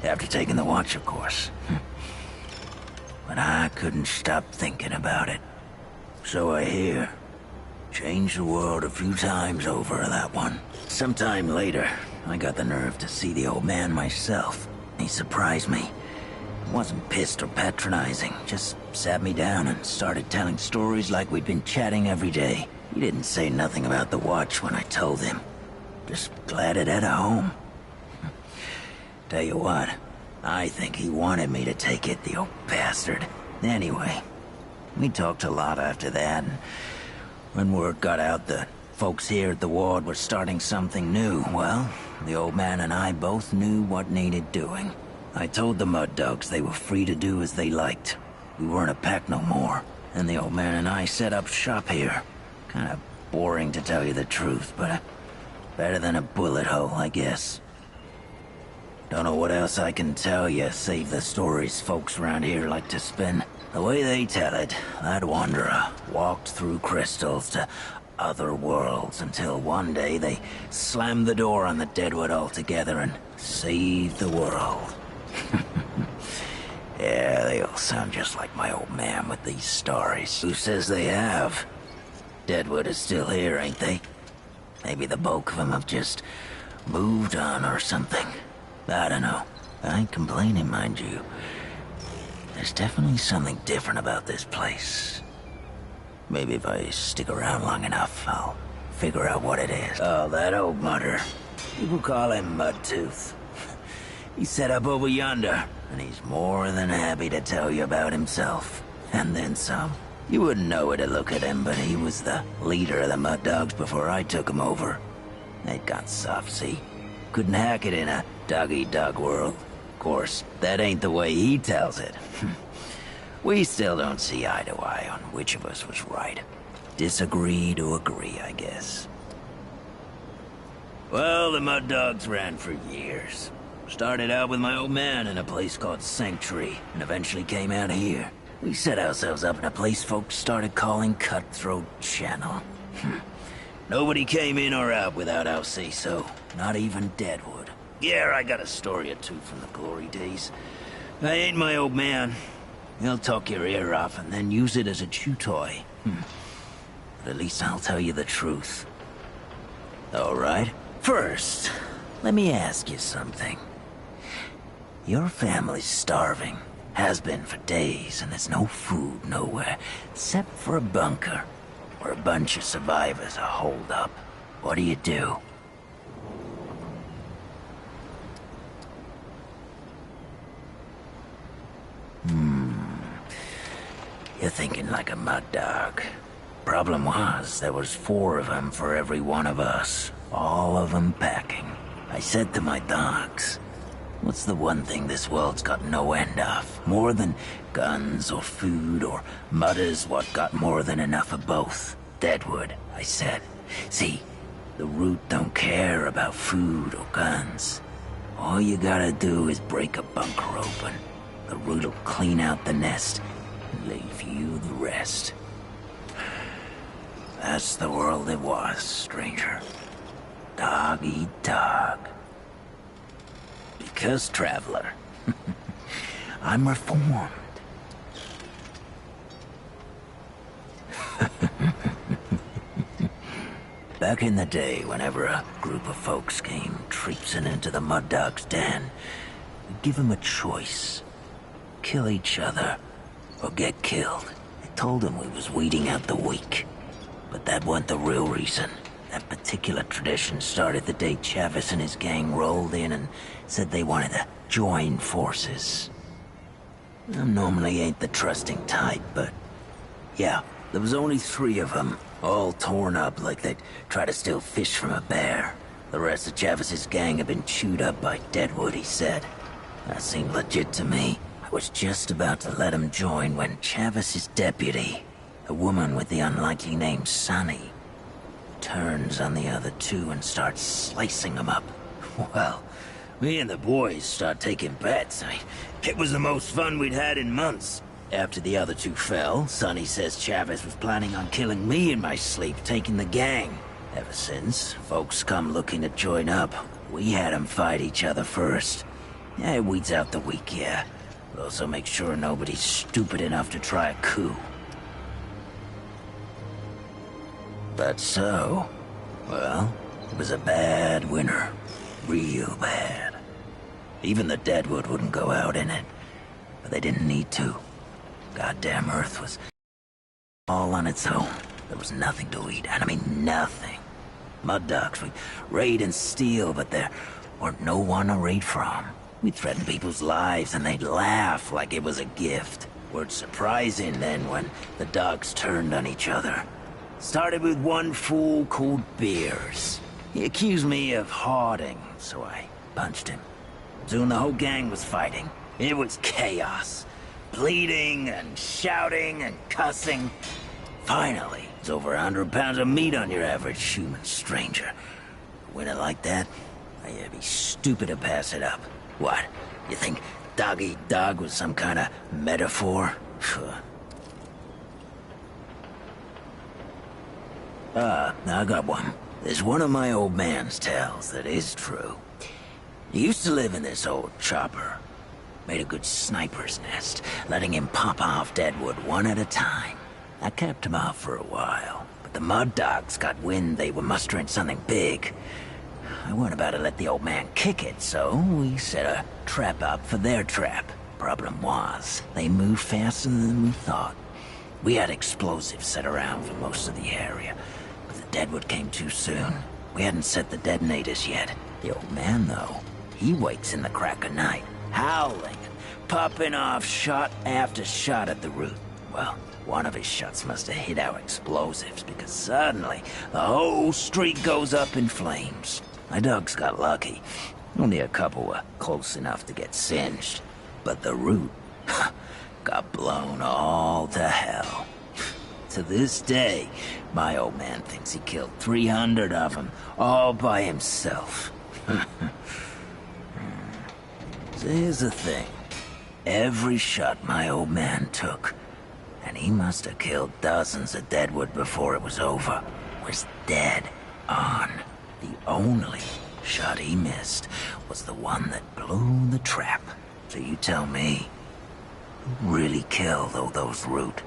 After taking the watch, of course. But I couldn't stop thinking about it. So I hear. Changed the world a few times over, that one. Sometime later, I got the nerve to see the old man myself. He surprised me. Wasn't pissed or patronizing, just sat me down and started telling stories like we'd been chatting every day. He didn't say nothing about the watch when I told him. Just glad it had a home. Tell you what, I think he wanted me to take it, the old bastard. Anyway, we talked a lot after that, and when word got out that folks here at the ward were starting something new, well, the old man and I both knew what needed doing. I told the mud dogs they were free to do as they liked. We weren't a pack no more, and the old man and I set up shop here. Kinda boring to tell you the truth, but better than a bullet hole, I guess. Don't know what else I can tell you, save the stories folks around here like to spin. The way they tell it, that wanderer walked through crystals to other worlds until one day they slammed the door on the Deadwood altogether and saved the world. Yeah, they all sound just like my old man with these stories. Who says they have? Deadwood is still here, ain't they? Maybe the bulk of them have just moved on or something. I don't know. I ain't complaining, mind you. There's definitely something different about this place. Maybe if I stick around long enough, I'll figure out what it is. Oh, that old mudder. People call him Mudtooth. He's set up over yonder, and he's more than happy to tell you about himself. And then some. You wouldn't know it to look at him, but he was the leader of the Mud Dogs before I took him over. They'd got soft, see? Couldn't hack it in a dog-eat-dog world. Of course, that ain't the way he tells it. We still don't see eye to eye on which of us was right. Disagree to agree, I guess. Well, the Mud Dogs ran for years. Started out with my old man in a place called Sanctuary, and eventually came out here. We set ourselves up in a place folks started calling Cutthroat Channel. Nobody came in or out without our say-so, not even Deadwood. Yeah, I got a story or two from the glory days. I ain't my old man. He'll talk your ear off and then use it as a chew toy. But at least I'll tell you the truth. All right? First, let me ask you something. Your family's starving. Has been for days, and there's no food nowhere, except for a bunker, where a bunch of survivors are holed up. What do you do? You're thinking like a mud dog. Problem was, there was 4 of them for every one of us. All of them packing. I said to my dogs, what's the one thing this world's got no end of? More than guns or food or mudders what got more than enough of both? Deadwood, I said. See, the root don't care about food or guns. All you gotta do is break a bunker open. The root'll clean out the nest and leave you the rest. That's the world it was, stranger. Dog eat dog. Because, traveler, I'm reformed. Back in the day, whenever a group of folks came traipsing into the Mud Dog's den, we'd give them a choice. Kill each other, or get killed. I told them we was weeding out the weak. But that wasn't the real reason. That particular tradition started the day Chavis and his gang rolled in and said they wanted to join forces. I normally ain't the trusting type, but yeah, there was only 3 of them, all torn up like they'd try to steal fish from a bear. The rest of Chavis's gang had been chewed up by Deadwood, he said. That seemed legit to me. I was just about to let him join when Chavis's deputy, a woman with the unlikely name Sunny, turns on the other 2 and starts slicing them up. Well, me and the boys start taking bets. It was the most fun we'd had in months. After the other 2 fell, Sonny says Chavis was planning on killing me in my sleep, taking the gang. Ever since, folks come looking to join up. We had them fight each other first. Yeah, it weeds out the weak, yeah. But also make sure nobody's stupid enough to try a coup. But so, well, it was a bad winter. Real bad. Even the Deadwood wouldn't go out in it. But they didn't need to. Goddamn Earth was all on its own. There was nothing to eat, and I mean nothing. Mud Dogs, we'd raid and steal, but there weren't no one to raid from. We'd threaten people's lives, and they'd laugh like it was a gift. Weren't surprising then when the dogs turned on each other. Started with one fool called Beers. He accused me of hoarding, so I punched him. Soon the whole gang was fighting. It was chaos. Bleeding and shouting and cussing. Finally, it's over 100 pounds of meat on your average human stranger. When it like that, I'd be stupid to pass it up. What? You think dog-eat-dog was some kind of metaphor? I got one. There's one of my old man's tales that is true. He used to live in this old chopper. Made a good sniper's nest, letting him pop off Deadwood one at a time. I kept him off for a while, but the Mud Dogs got wind they were mustering something big. I weren't about to let the old man kick it, so we set a trap up for their trap. Problem was, they moved faster than we thought. We had explosives set around for most of the area, but the Deadwood came too soon. We hadn't set the detonators yet. The old man, though, he wakes in the crack of night, howling, popping off shot after shot at the root. Well, one of his shots must have hit our explosives, because suddenly the whole street goes up in flames. My dogs got lucky. Only a couple were close enough to get singed. But the root got blown all to hell. To this day, my old man thinks he killed 300 of them, all by himself. So here's the thing. Every shot my old man took, and he must have killed dozens of Deadwood before it was over, was dead on. The only shot he missed was the one that blew the trap. So you tell me, who really killed all those root?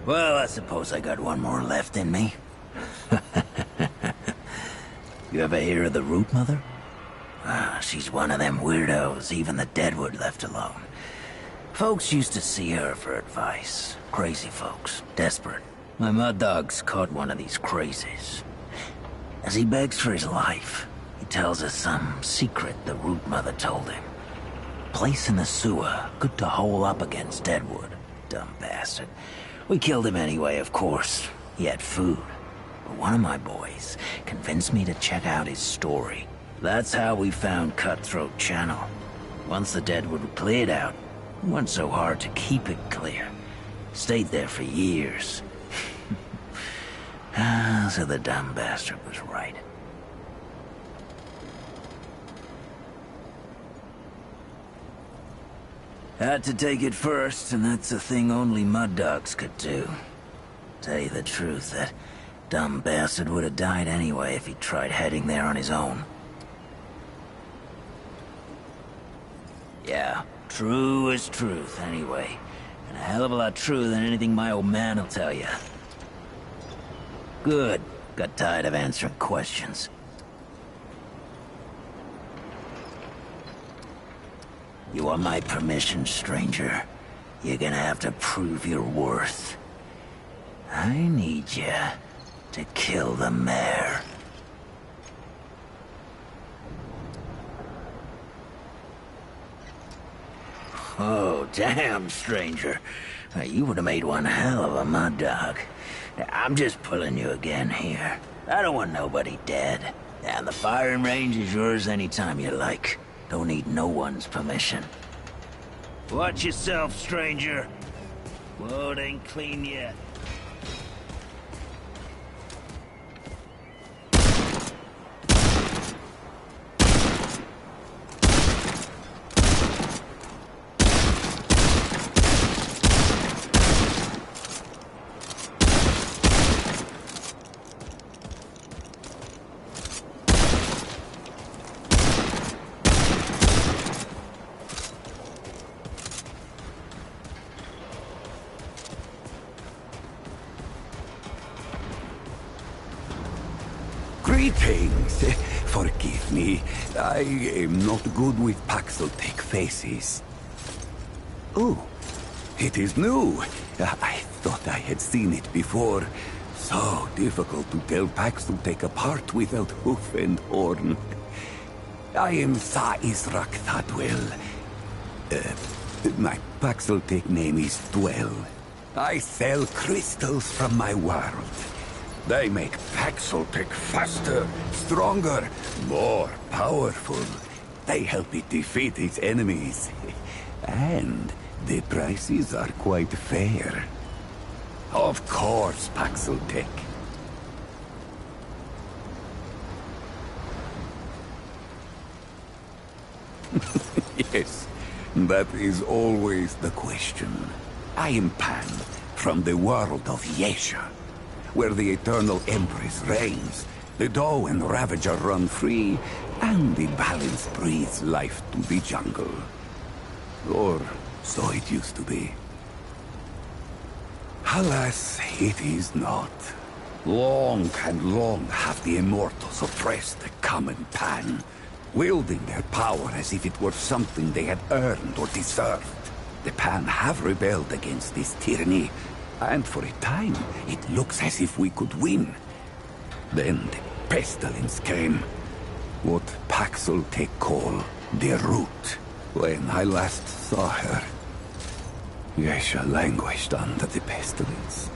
Well, I suppose I got one more left in me. You ever hear of the Root Mother? She's one of them weirdos even the Deadwood left alone. Folks used to see her for advice. Crazy folks, desperate. My Mud Dog's caught one of these crazies. As he begs for his life, he tells us some secret the Root Mother told him. Place in the sewer, good to hole up against Deadwood. Dumb bastard. We killed him anyway, of course. He had food. But one of my boys convinced me to check out his story. That's how we found Cutthroat Channel. Once the Deadwood were cleared out, it wasn't so hard to keep it clear. Stayed there for years. So the dumb bastard was right. Had to take it first, and that's a thing only Mud Dogs could do. Tell you the truth, that dumb bastard would have died anyway if he tried heading there on his own. Yeah, True as truth, anyway. And a hell of a lot truer than anything my old man will tell you. Good. Got tired of answering questions. You want my permission, stranger? You're gonna have to prove your worth. I need you to kill the mayor. Oh, damn, stranger. You would have made one hell of a mud dog. I'm just pulling you again here. I don't want nobody dead. And the firing range is yours anytime you like. Don't need no one's permission. Watch yourself, stranger. Blood ain't clean yet. Greetings. Forgive me. I am not good with Paxeltech faces. Oh, it is new. I thought I had seen it before. So difficult to tell Paxeltech apart without hoof and horn. I am Sa Israk Thadwell. My Paxeltech name is Dwell. I sell crystals from my world. They make Paxeltech faster, stronger, more powerful. They help it defeat its enemies. And the prices are quite fair. Of course, Paxeltech. Yes, that is always the question. I am Pan, from the world of Yesha, where the Eternal Empress reigns, the Doe and Ravager run free, and the balance breathes life to the jungle. Or so it used to be. Alas, it is not. Long and long have the Immortals oppressed the common Pan, wielding their power as if it were something they had earned or deserved. The Pan have rebelled against this tyranny, and for a time, it looks as if we could win. Then the pestilence came. What Paxeltech call the Root. When I last saw her, Yesha languished under the pestilence.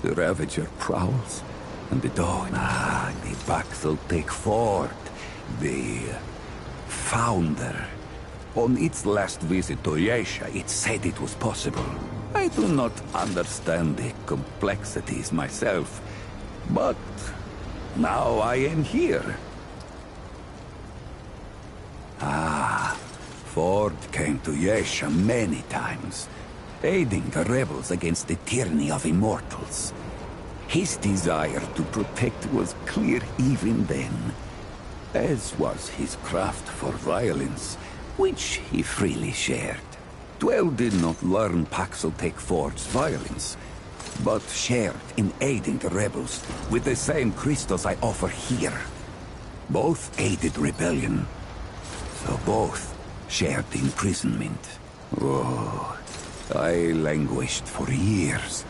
The Ravager prowls, and the dog, the Paxeltech Fort, the Founder. On its last visit to Yesha, it said it was possible. I do not understand the complexities myself, but now I am here. Ford came to Yesha many times, aiding the rebels against the tyranny of immortals. His desire to protect was clear even then, as was his craft for violence, which he freely shared. Dwell did not learn Paxeltech Ford's violence, but shared in aiding the rebels with the same crystals I offer here. Both aided rebellion, so both shared imprisonment. Oh, I languished for years,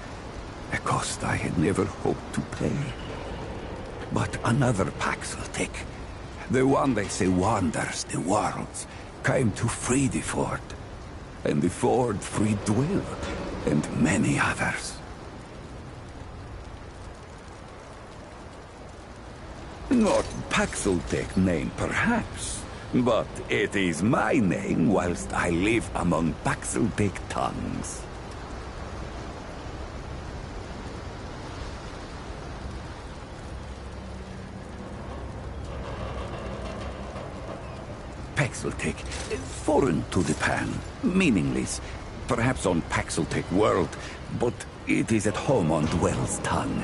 a cost I had never hoped to pay. But another Paxeltech, the one they say wanders the worlds, came to free the Ford. And the Ford freed Dwell, and many others. Not Paxeltech name, perhaps, but it is my name whilst I live among Paxeltech tongues. Paxeltech, foreign to the Pan, meaningless, perhaps on Paxeltech world, but it is at home on Dwell's tongue.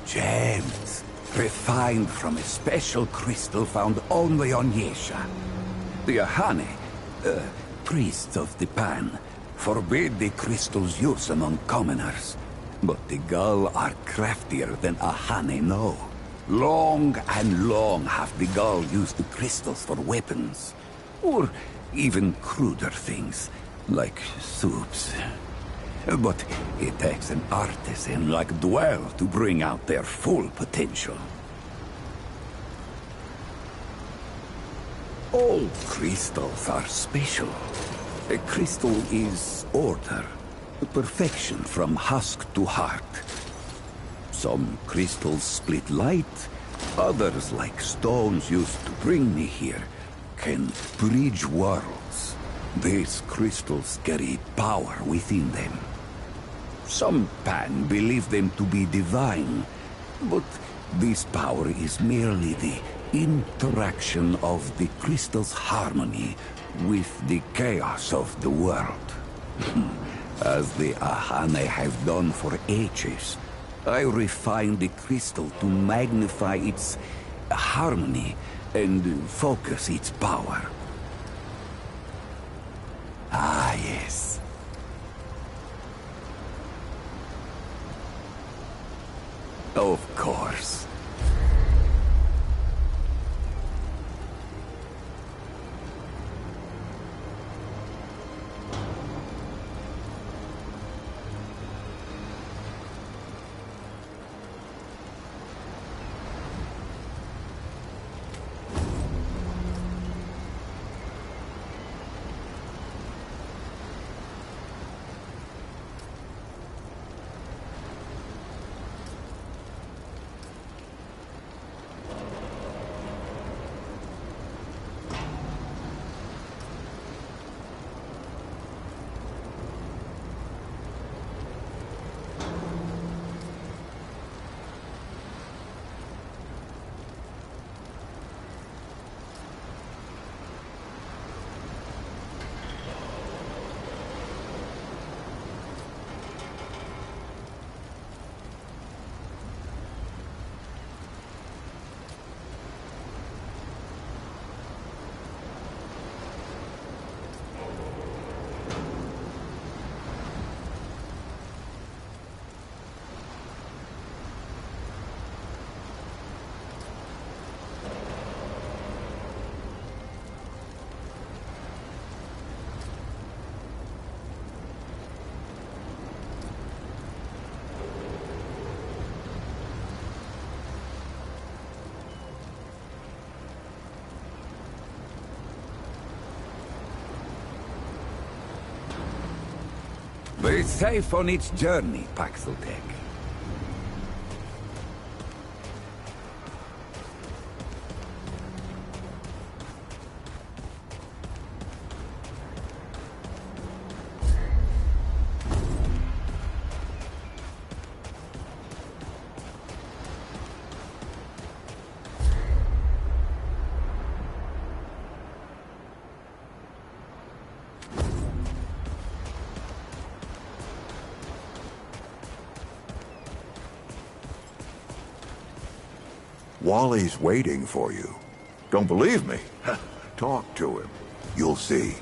Gems, refined from a special crystal found only on Yesha. The Ahane, Priests of the Pan forbid the crystal's use among commoners. But the Gull are craftier than Ahane know. Long and long have the Gull used the crystals for weapons. Or even cruder things, like soups. But it takes an artisan like Dwell to bring out their full potential. All crystals are special. A crystal is order, perfection from husk to heart. Some crystals split light, others, like stones used to bring me here, can bridge worlds. These crystals carry power within them. Some Pan believe them to be divine, but this power is merely the interaction of the crystal's harmony with the chaos of the world. As the Ahane have done for ages, I refine the crystal to magnify its harmony and focus its power. Ah, yes. Of course. Be safe on its journey, Paxeltech. Wally's waiting for you. Don't believe me? Talk to him. You'll see.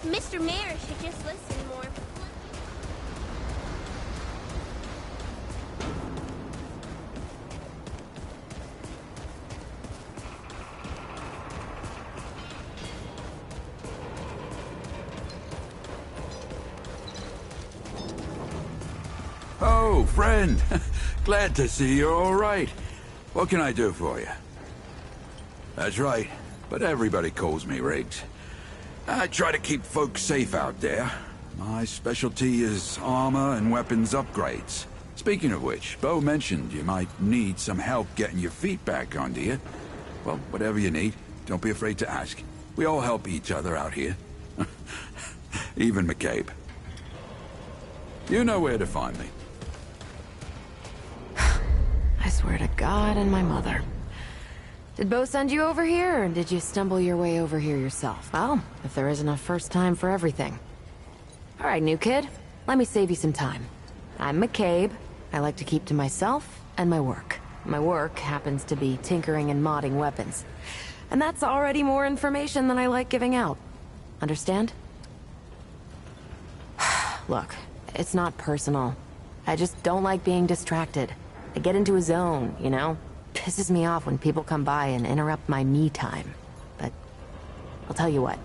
Mr. Mayor should just listen more. Oh, friend. Glad to see you're all right. What can I do for you? That's right, but everybody calls me Riggs. I try to keep folks safe out there. My specialty is armor and weapons upgrades. Speaking of which, Bo mentioned you might need some help getting your feet back under you. Well, whatever you need, don't be afraid to ask. We all help each other out here. Even McCabe. You know where to find me. I swear to God and my mother. Did Bo send you over here, or did you stumble your way over here yourself? Well, if there isn't a first time for everything. All right, new kid. Let me save you some time. I'm McCabe. I like to keep to myself and my work. My work happens to be tinkering and modding weapons. And that's already more information than I like giving out. Understand? Look, it's not personal. I just don't like being distracted. I get into a zone, you know? Pisses me off when people come by and interrupt my me time. But I'll tell you what.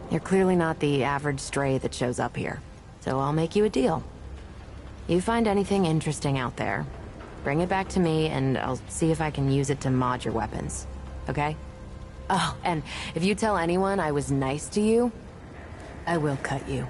You're clearly not the average stray that shows up here. So I'll make you a deal. You find anything interesting out there, bring it back to me and I'll see if I can use it to mod your weapons. Okay? Oh, and if you tell anyone I was nice to you, I will cut you.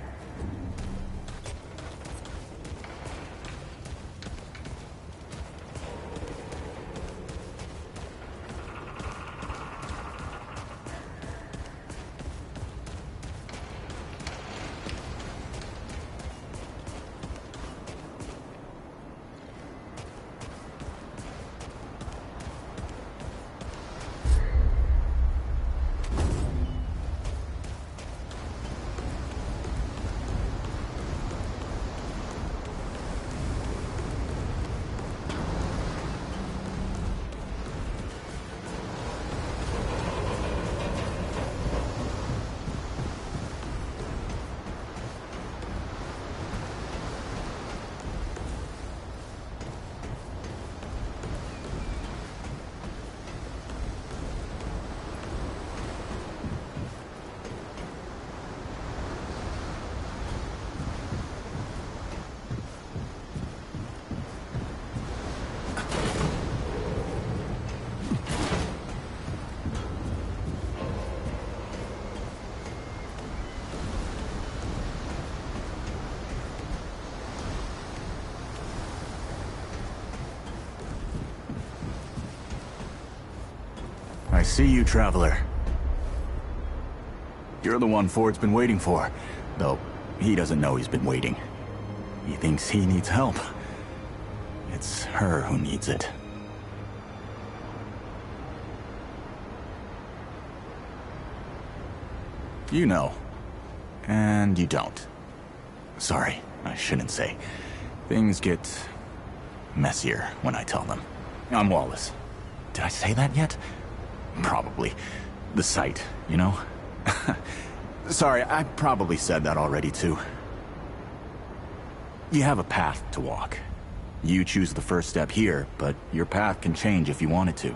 I see you, Traveler. You're the one Ford's been waiting for. Though, he doesn't know he's been waiting. He thinks he needs help. It's her who needs it. You know. And you don't. Sorry, I shouldn't say. Things get messier when I tell them. I'm Wallace. Did I say that yet? Probably. The site, you know? Sorry, I probably said that already too. You have a path to walk. You choose the first step here, but your path can change if you wanted to.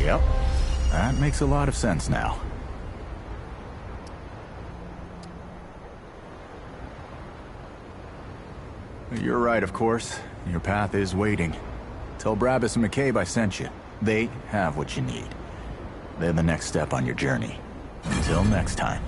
Yep. That makes a lot of sense now. You're right, of course. Your path is waiting. Tell Brabus and McCabe I sent you. They have what you need. They're the next step on your journey. Until next time.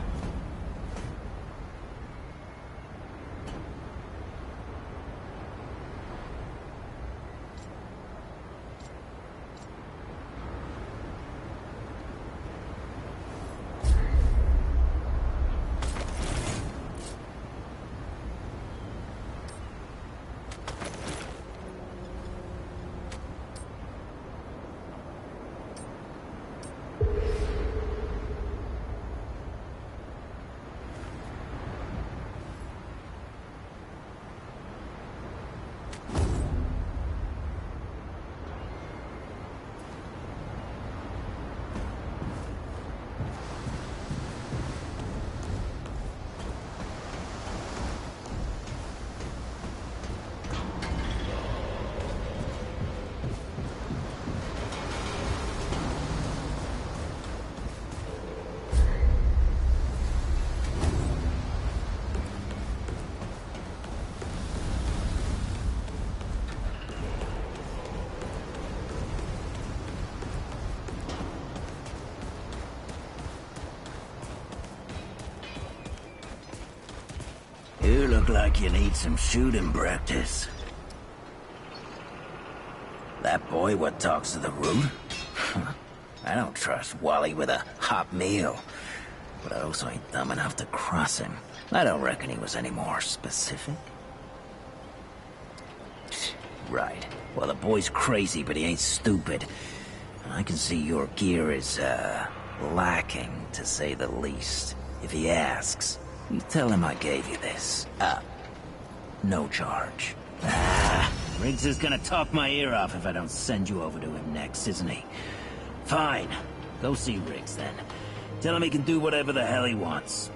You look like you need some shooting practice. That boy what talks to the root? I don't trust Wally with a hot meal. But I also ain't dumb enough to cross him. I don't reckon he was any more specific. Right. Well, the boy's crazy, but he ain't stupid. And I can see your gear is, lacking, to say the least. If he asks, you tell him I gave you this. No charge. Riggs is gonna talk my ear off if I don't send you over to him next, isn't he? Fine. Go see Riggs, then. Tell him he can do whatever the hell he wants.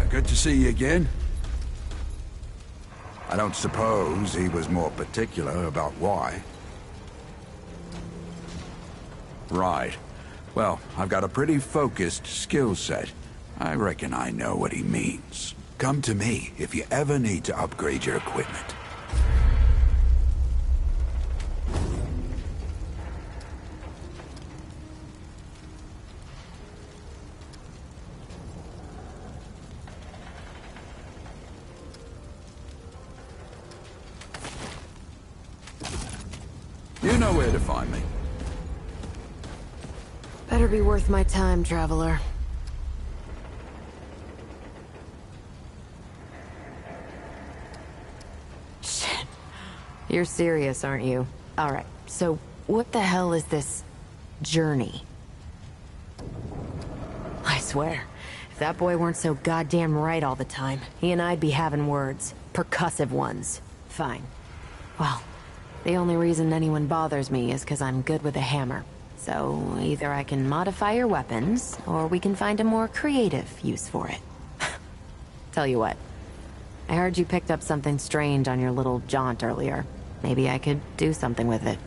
Good to see you again. I don't suppose he was more particular about why. Right. Well, I've got a pretty focused skill set. I reckon I know what he means. Come to me if you ever need to upgrade your equipment. You know where to find me. Better be worth my time, traveler. Shit. You're serious, aren't you? Alright, so what the hell is this journey? I swear, if that boy weren't so goddamn right all the time, he and I'd be having words. Percussive ones. Fine. Well, the only reason anyone bothers me is because I'm good with a hammer. So, either I can modify your weapons, or we can find a more creative use for it. Tell you what, I heard you picked up something strange on your little jaunt earlier. Maybe I could do something with it.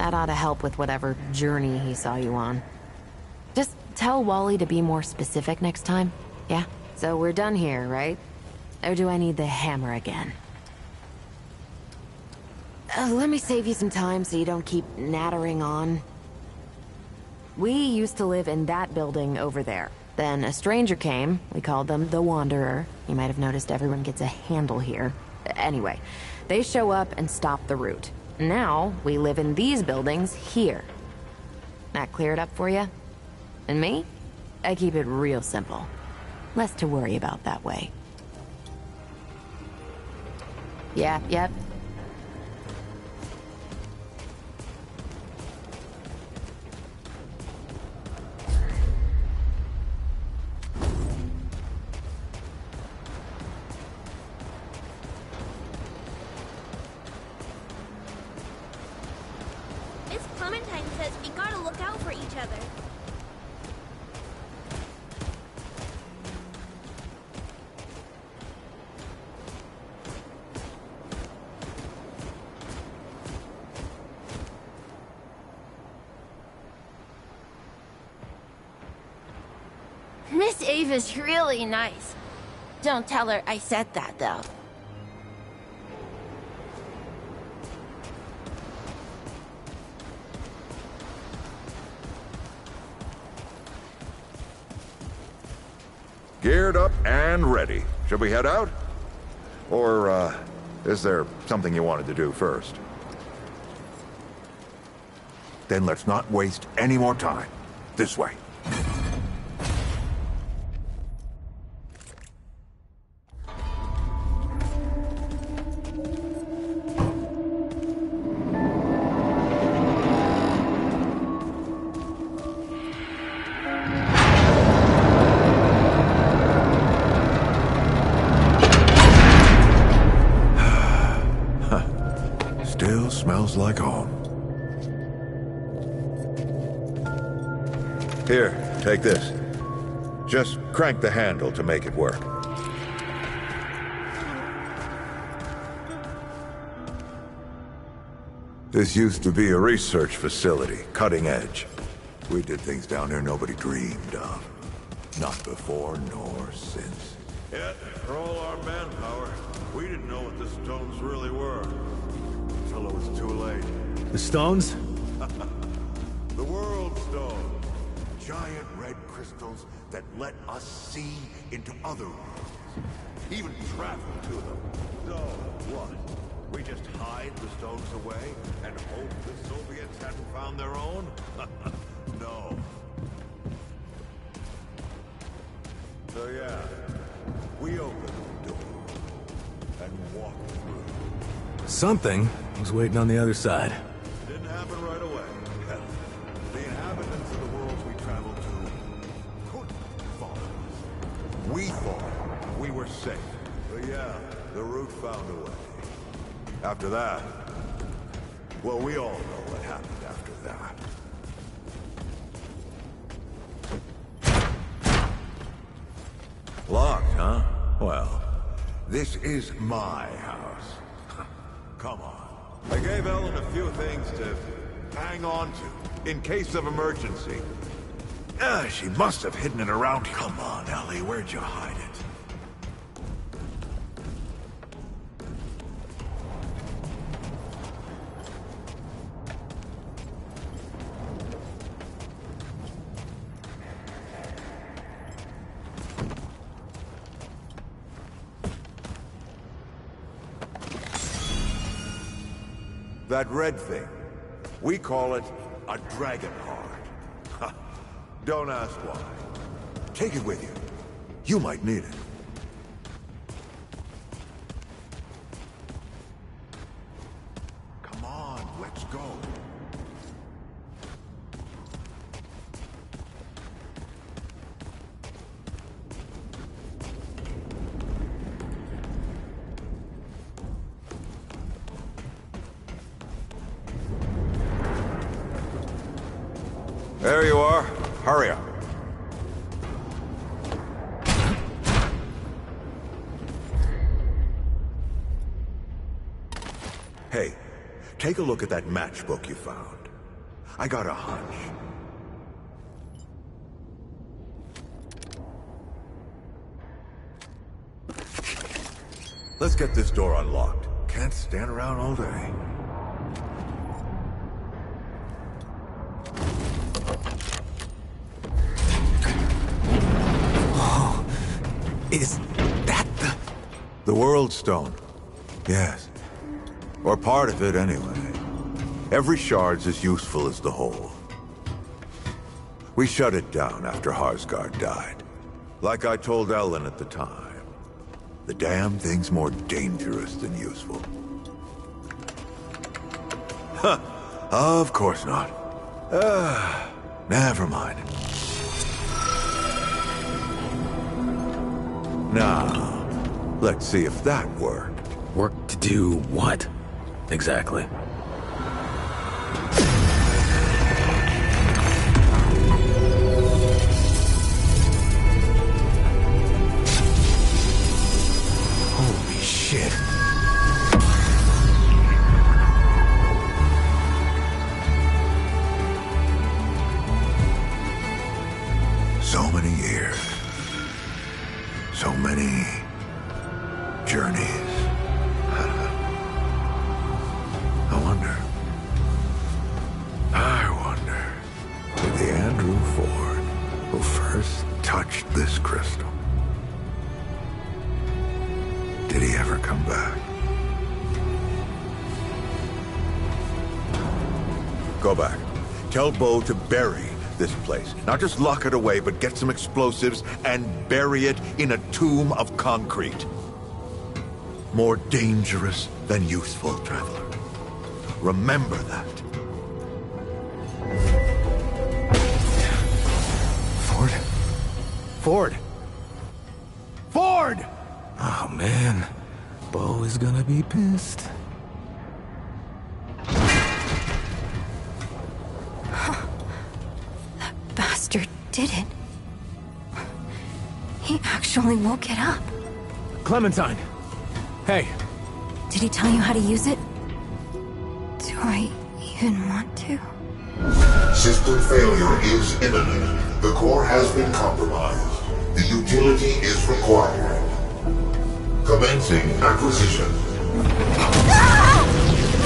That ought to help with whatever journey he saw you on. Just tell Wally to be more specific next time, yeah? So we're done here, right? Or do I need the hammer again? Let me save you some time so you don't keep nattering on. We used to live in that building over there. Then a stranger came. We called them the Wanderer. You might have noticed everyone gets a handle here. Anyway, they show up and stop the route. Now, we live in these buildings here. That clear it up for you? And me? I keep it real simple. Less to worry about that way. Yep. Miss Clementine says we gotta look out for each other. Miss Ava's really nice. Don't tell her I said that, though. Geared up and ready. Should we head out? Or, is there something you wanted to do first? Then let's not waste any more time. This way. Still smells like home. Here, take this. Just crank the handle to make it work. This used to be a research facility, cutting edge. We did things down here nobody dreamed of. Not before nor since. Yet, for all our manpower, we didn't know what the stones really were. Until it was too late. The stones? The World Stone. Giant red crystals that let us see into other worlds. Even travel to them. So, what? We just hide the stones away and hope the Soviets hadn't found their own? No. So yeah, we opened the door and walked through. Something was waiting on the other side. Didn't happen right away. Hell, the inhabitants of the worlds we traveled to couldn't follow us. We thought we were safe. But yeah, the route found a way. After that, well, we all know what happened after that. Locked, huh? Well, this is my house. Come on. I gave Ellen a few things to hang on to, in case of emergency. She must have hidden it around here. Come on, Ellie, where'd you hide it? That red thing, we call it a dragon heart. Don't ask why. Take it with you. You might need it. Come on, let's go. There you are. Hurry up. Hey, take a look at that matchbook you found. I got a hunch. Let's get this door unlocked. Can't stand around all day. Oh, is that the World Stone? Yes. Or part of it, anyway. Every shard's as useful as the whole. We shut it down after Harsgard died. Like I told Ellen at the time. The damn thing's more dangerous than useful. Huh. Of course not. Never mind. Now, let's see if that worked. Work to do what, exactly? Holy shit. So many years. So many journeys. I wonder, did the Andrew Ford who first touched this crystal, did he ever come back? Go back. Tell Bo to bury this place. Not just lock it away, but get some explosives and bury it in a tomb of concrete. More dangerous than useful, traveler. Remember that. Ford? Ford! Ford! Oh, man. Bo is gonna be pissed. That bastard did it. He actually woke it up. Clementine! Hey! Did he tell you how to use it? Do I even want to? System failure is imminent. The core has been compromised. The utility is required. Commencing acquisition. Ah!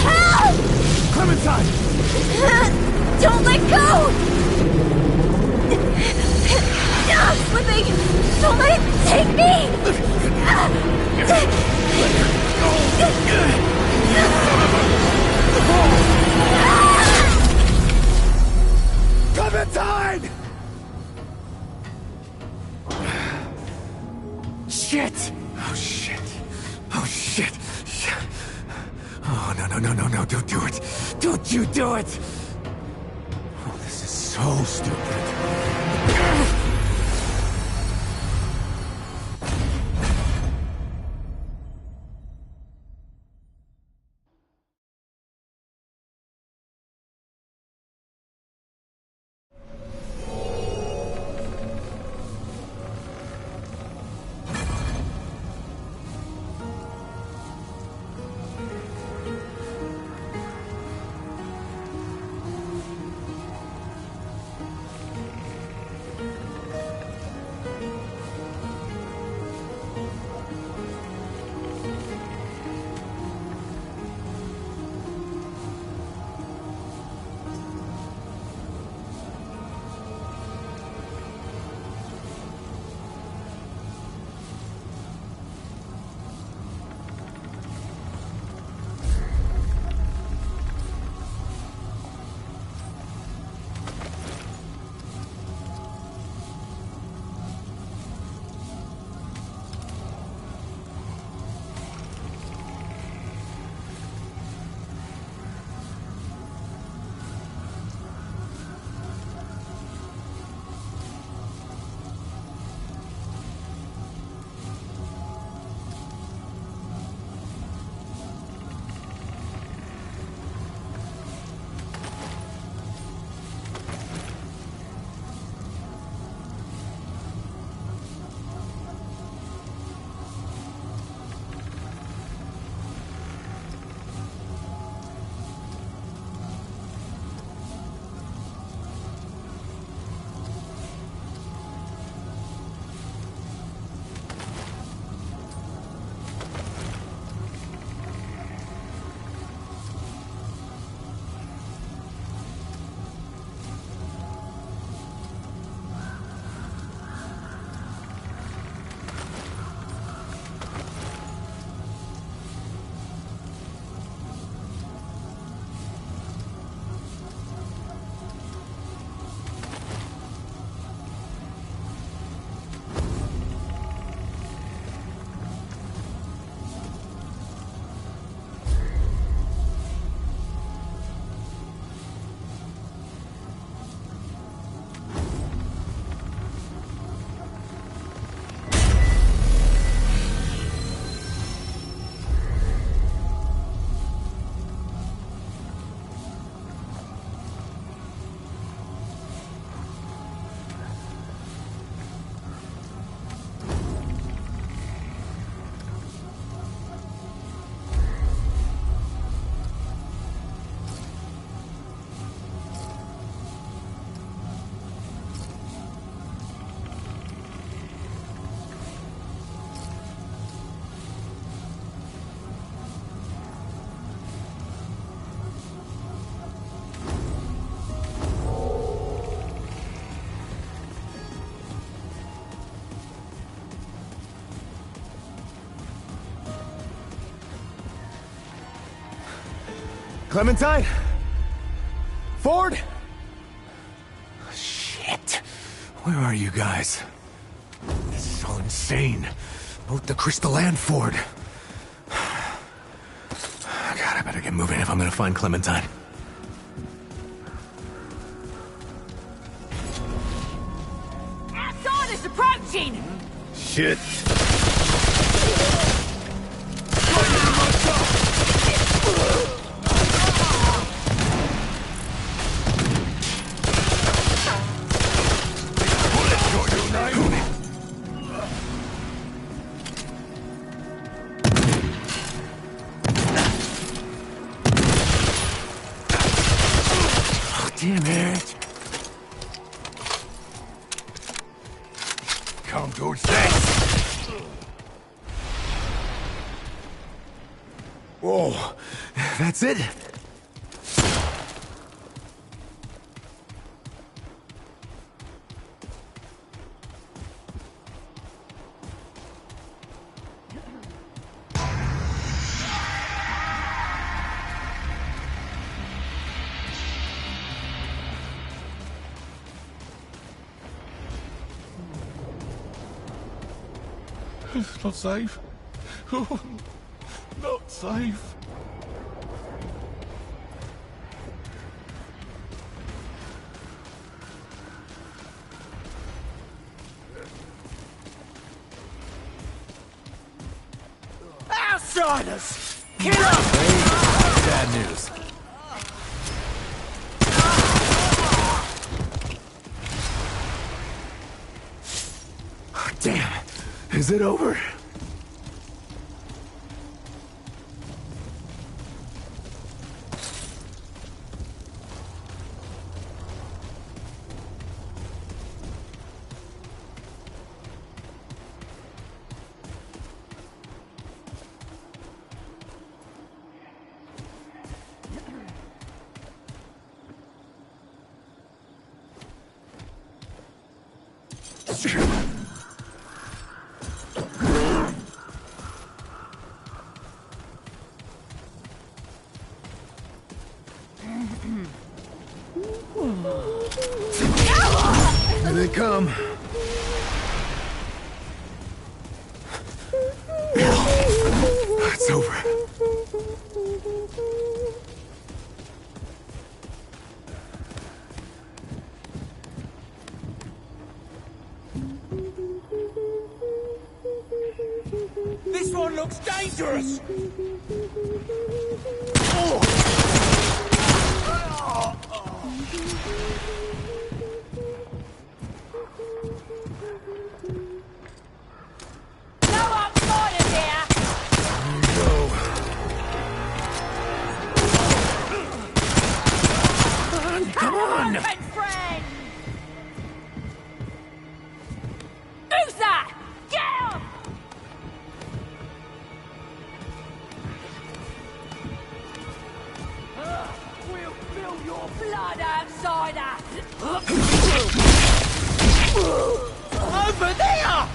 Help! Clementine! Don't let go! I'm slipping! Don't let it take me! Clementine! Shit! Oh, shit. Oh, shit. Oh, no. Don't do it. Don't you do it! Oh, this is so stupid. Clementine? Ford? Shit. Where are you guys? This is all insane. Both the Crystal and Ford. God, I better get moving if I'm gonna find Clementine. Outsiders approaching! Shit. Damn it. Come towards that. Whoa, that's it? It's not safe. Oh, not safe. Outsiders! Get up! Bad news. Damn. Is it over? Here they come. It's over. This one looks dangerous! Come on! Who's that? Get him! We'll fill your blood, outsider! Over there!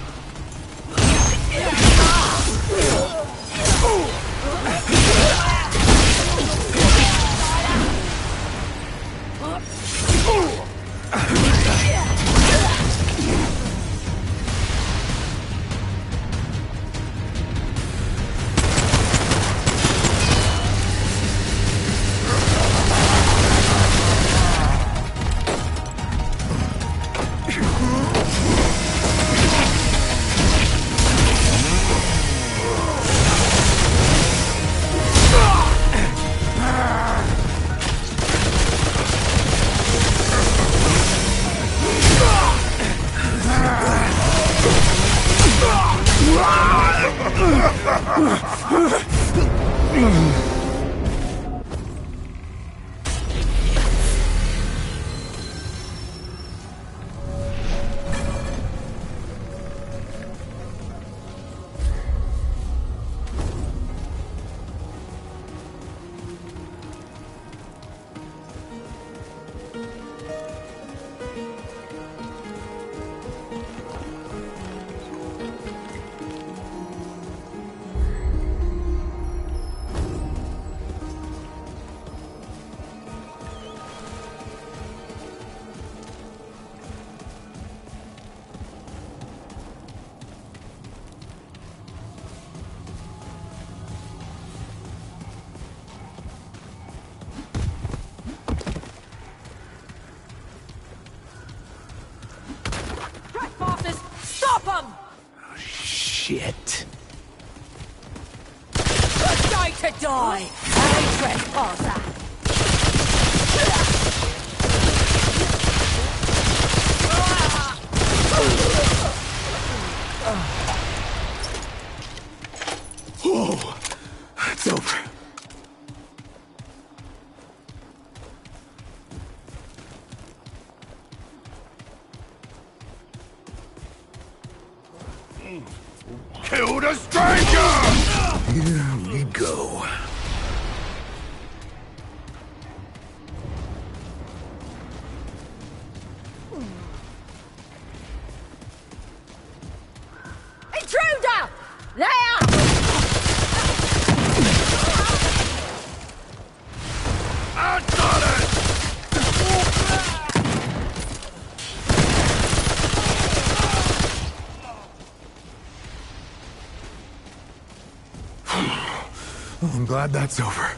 shit. Die to die! I trespasser! Whoa! It's over. Kill the stranger! Here we go. Intruder! There! I got it! I'm glad that's over.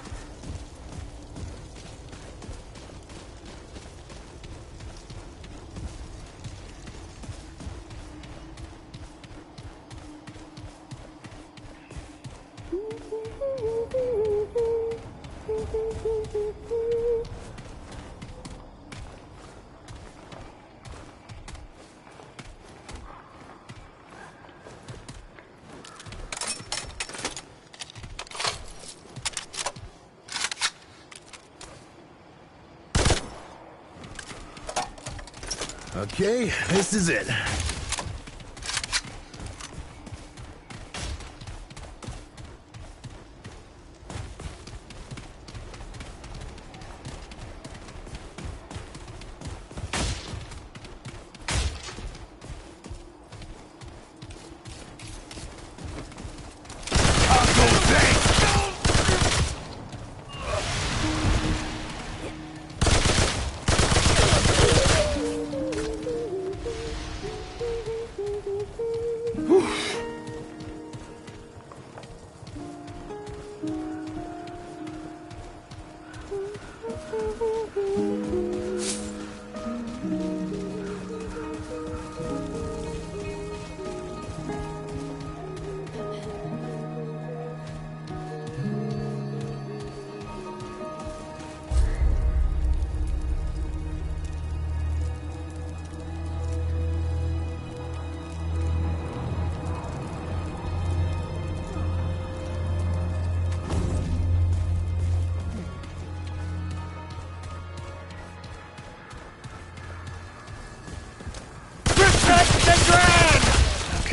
Okay, this is it.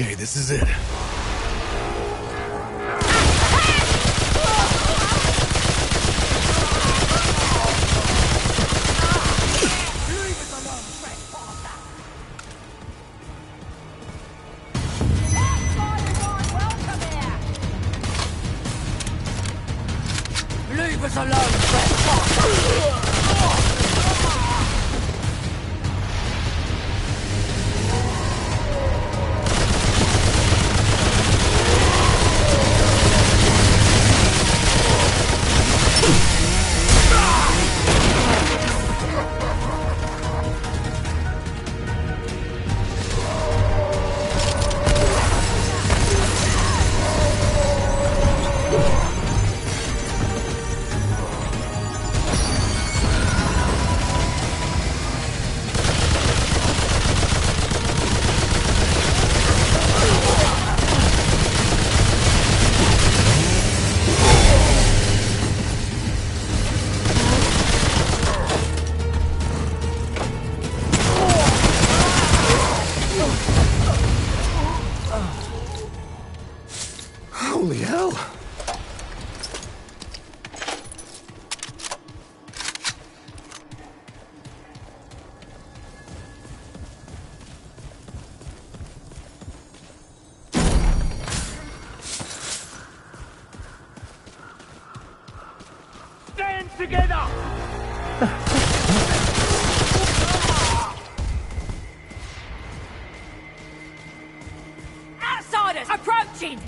Okay, this is it. Leave us alone, trespasser! Holy hell! Stand together! Outsiders approaching!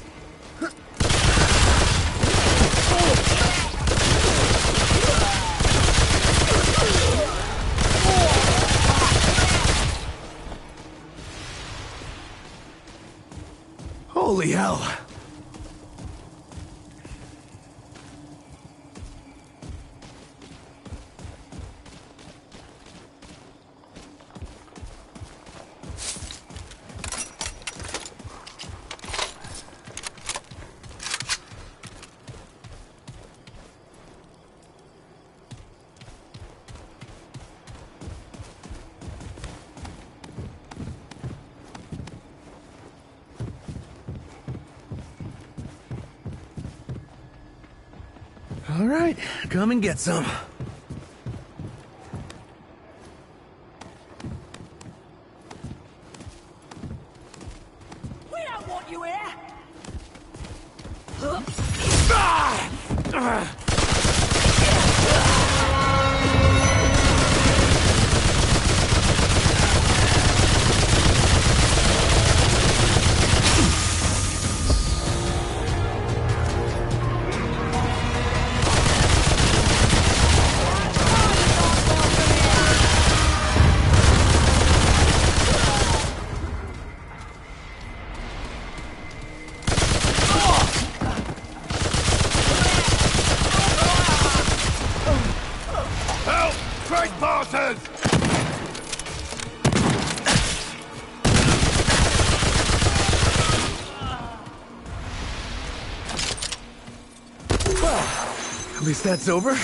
Holy hell! All right, come and get some. We don't want you here! Help! Trespassers! At least that's over.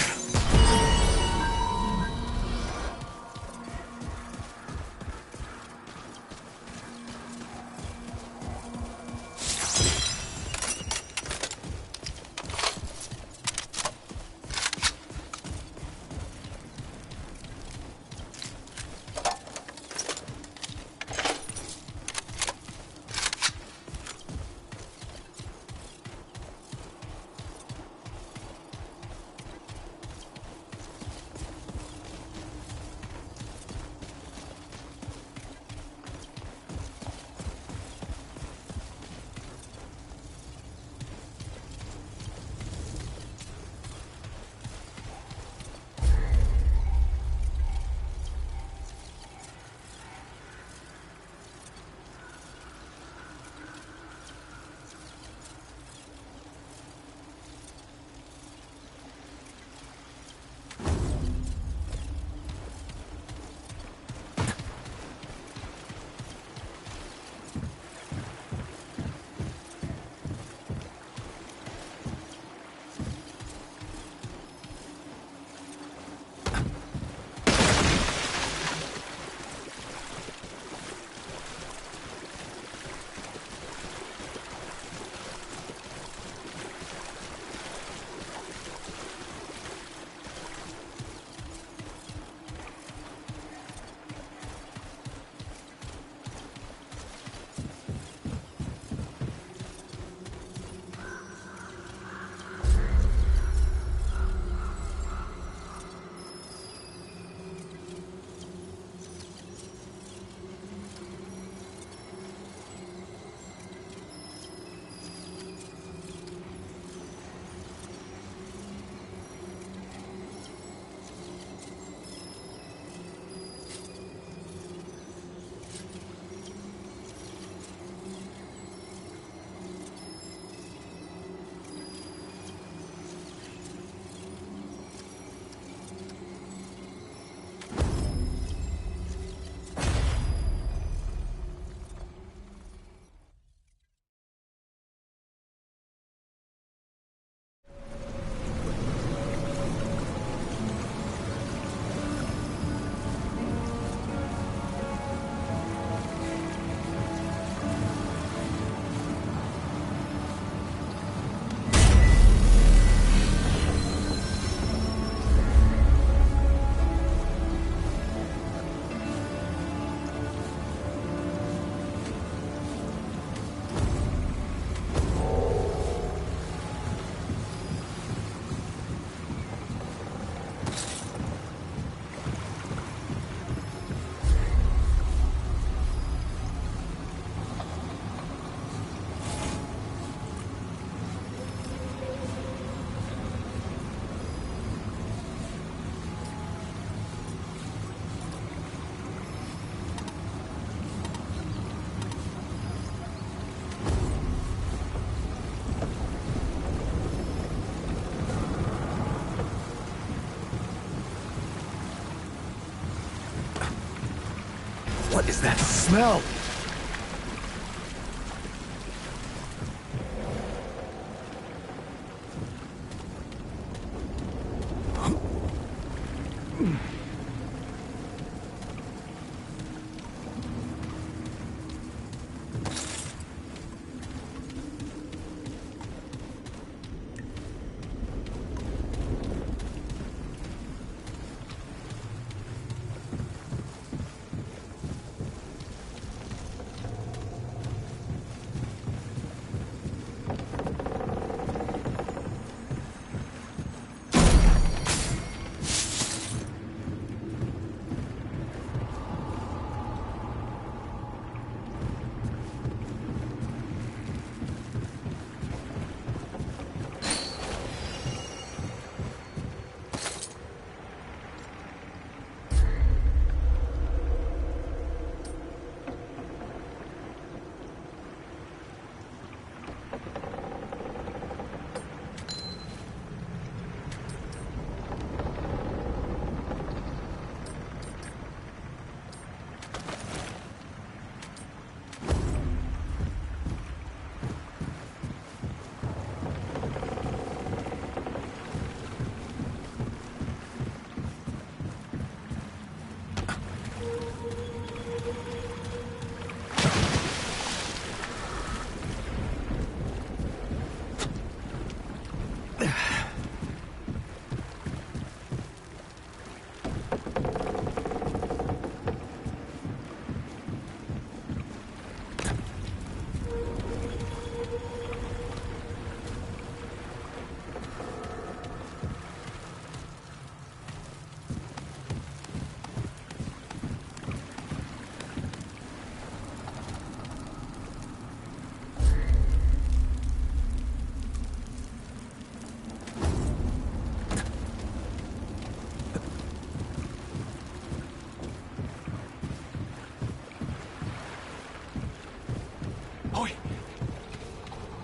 What is that smell?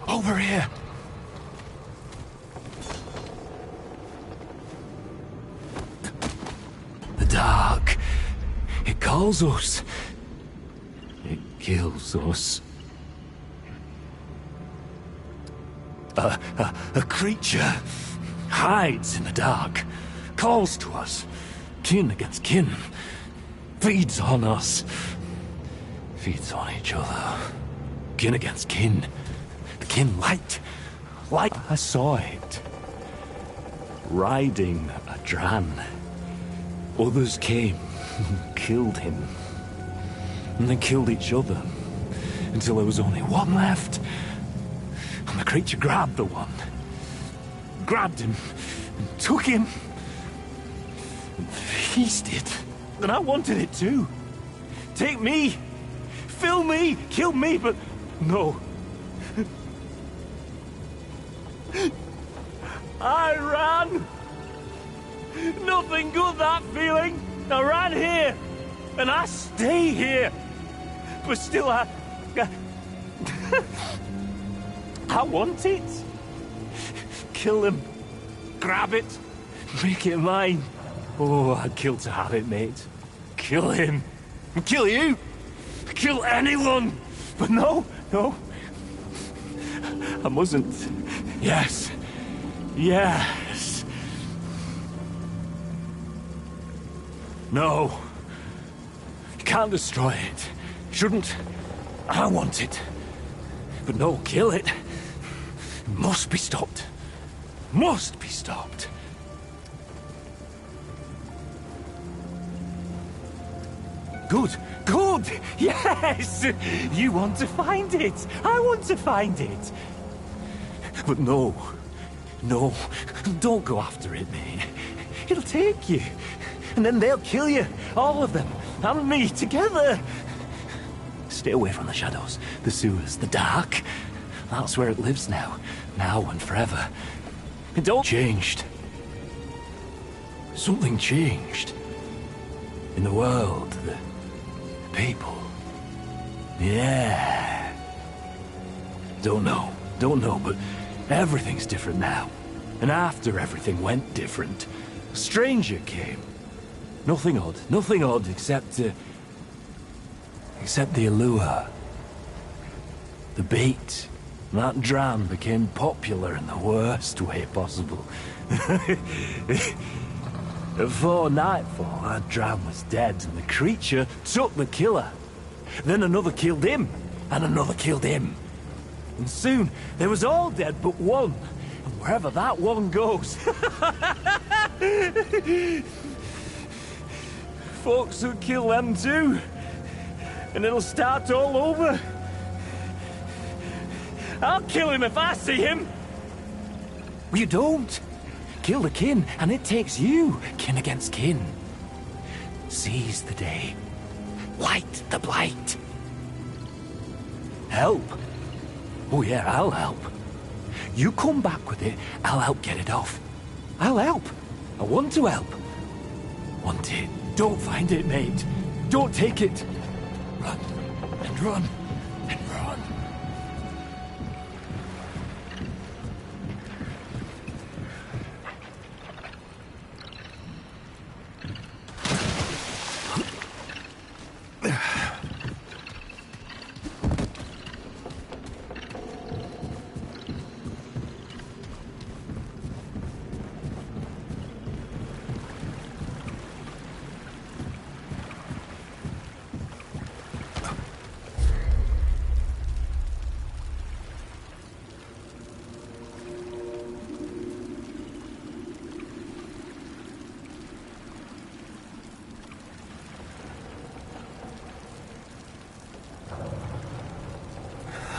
Over here! The dark. It calls us. It kills us. A creature hides in the dark, calls to us, kin against kin, feeds on us, feeds on each other, kin against kin. Kin light. I saw it. Riding a Dran. Others came and killed him. And they killed each other. Until there was only one left. And the creature grabbed the one. Grabbed him. And took him. And feasted. And I wanted it too. Take me. Fill me. Kill me, but no. I ran! Nothing good, that feeling! I ran here! And I stay here! But still, I want it! Kill him. Grab it. Make it mine. Oh, I'd kill to have it, mate. Kill him. Kill you! Kill anyone! But no, no. I mustn't. Yes. Yes. No. You can't destroy it. Shouldn't. I want it. But no, kill it. It must be stopped. Must be stopped. Good. Good. Yes. You want to find it. I want to find it. But no. No. Don't go after it, mate. It'll take you. And then they'll kill you. All of them. And me together. Stay away from the shadows. The sewers. The dark. That's where it lives now. Now and forever. It all changed. Something changed. In the world. The people. Yeah. Don't know, but everything's different now. And after everything went different, a stranger came. Nothing odd except Except the allure. The bait. That dram became popular in the worst way possible. Before nightfall, that dram was dead, and the creature took the killer. Then another killed him, and another killed him. And soon, they was all dead but one. And wherever that one goes... folks will kill them too. And it'll start all over. I'll kill him if I see him. Well, you don't. Kill the kin, and it takes you, kin against kin. Seize the day. Light the blight. Help. Oh yeah, I'll help. You come back with it, I'll help get it off. I'll help. I want to help. Want it. Don't find it, mate. Don't take it. Run, and run, and run.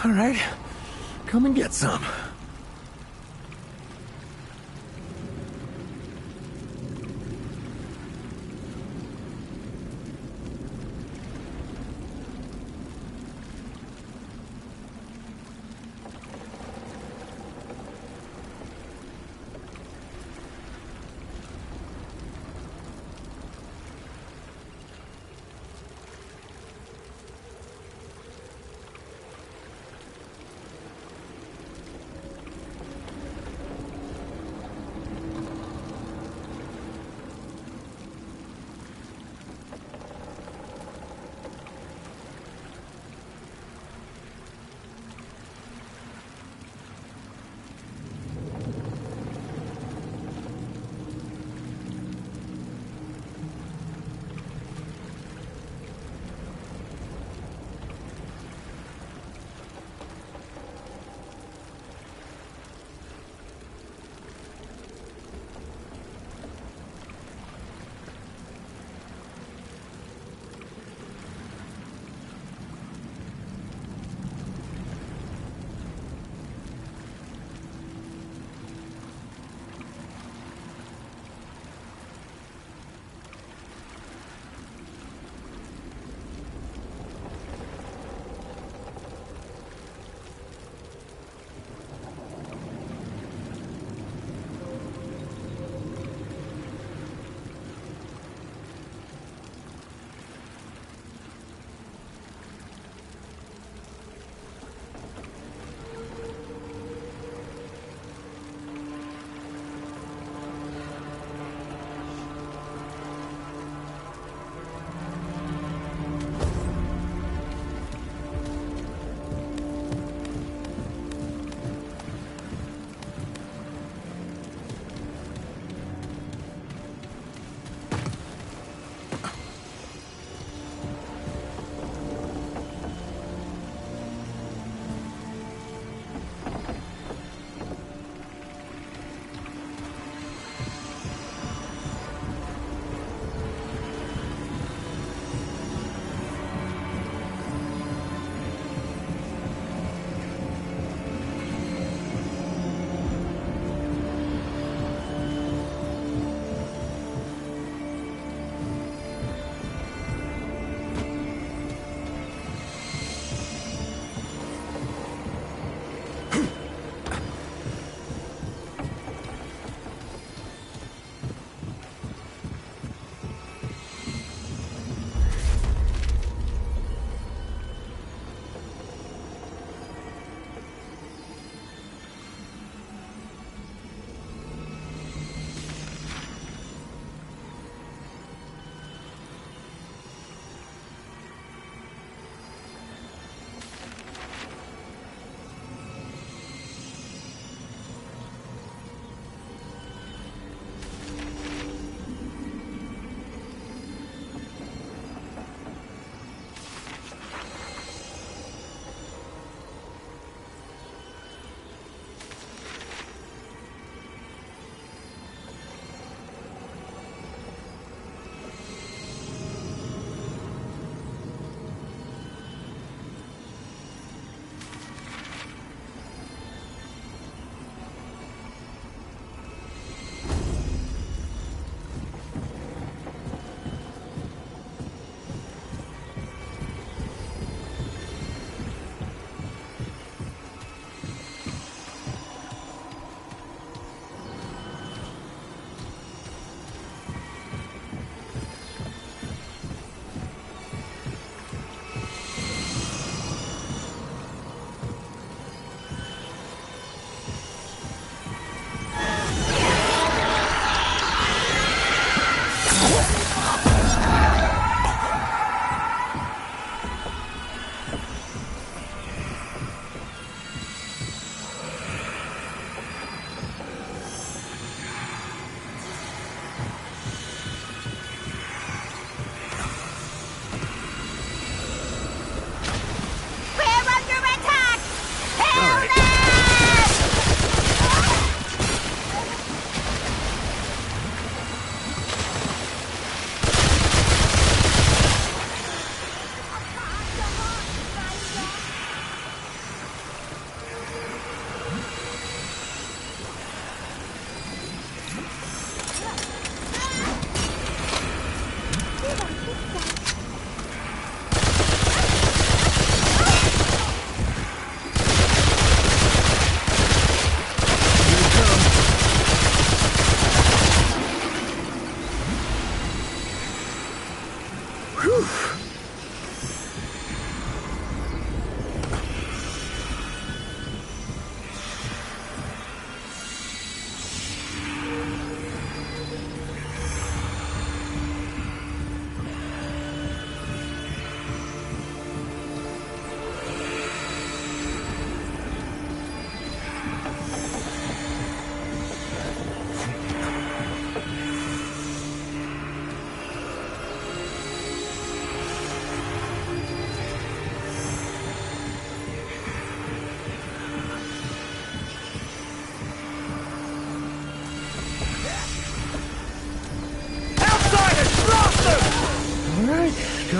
All right, come and get some.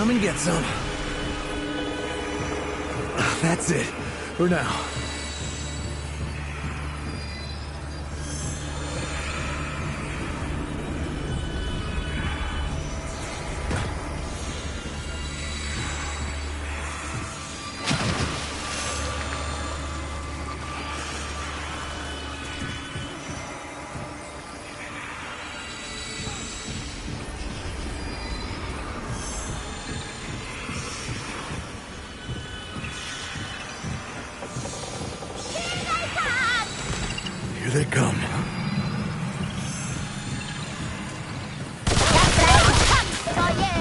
come and get some. That's it, for now. Here they come. For you.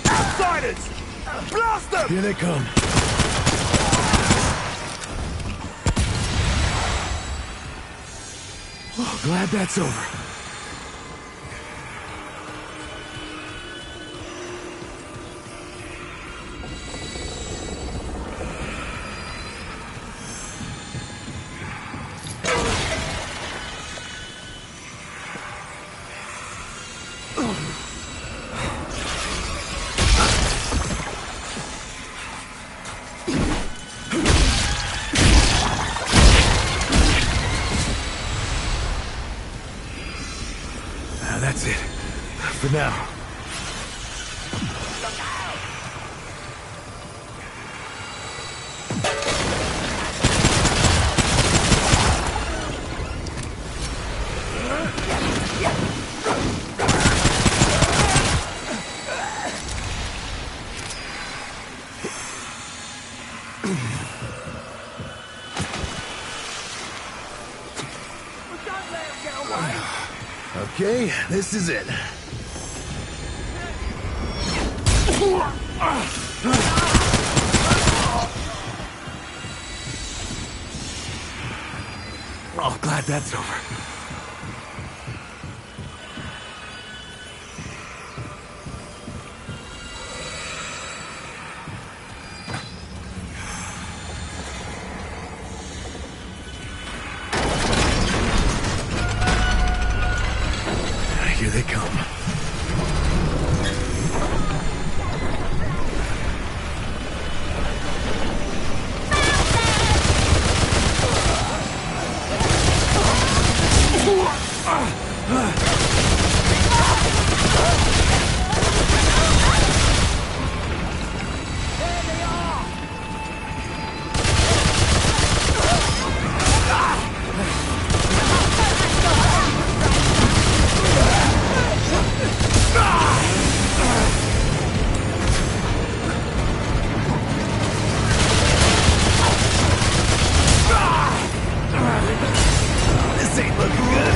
Outsiders! Blast them! Here they come. Oh, glad that's over. That's it. For now. Okay, this is it. Oh, glad that's over. Here they come. This ain't looking good.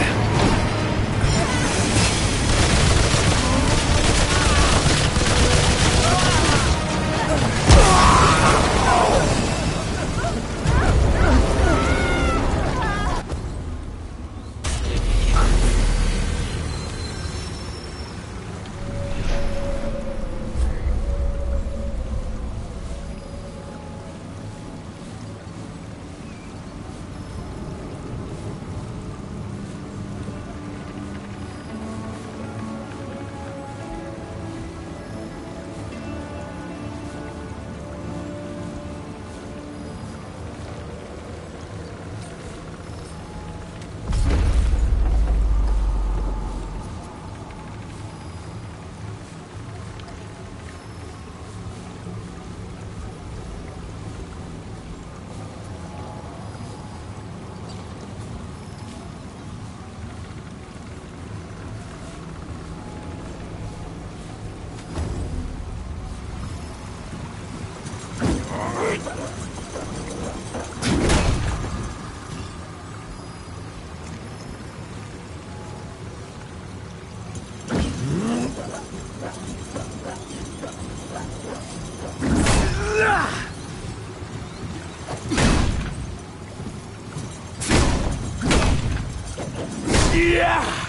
Yeah!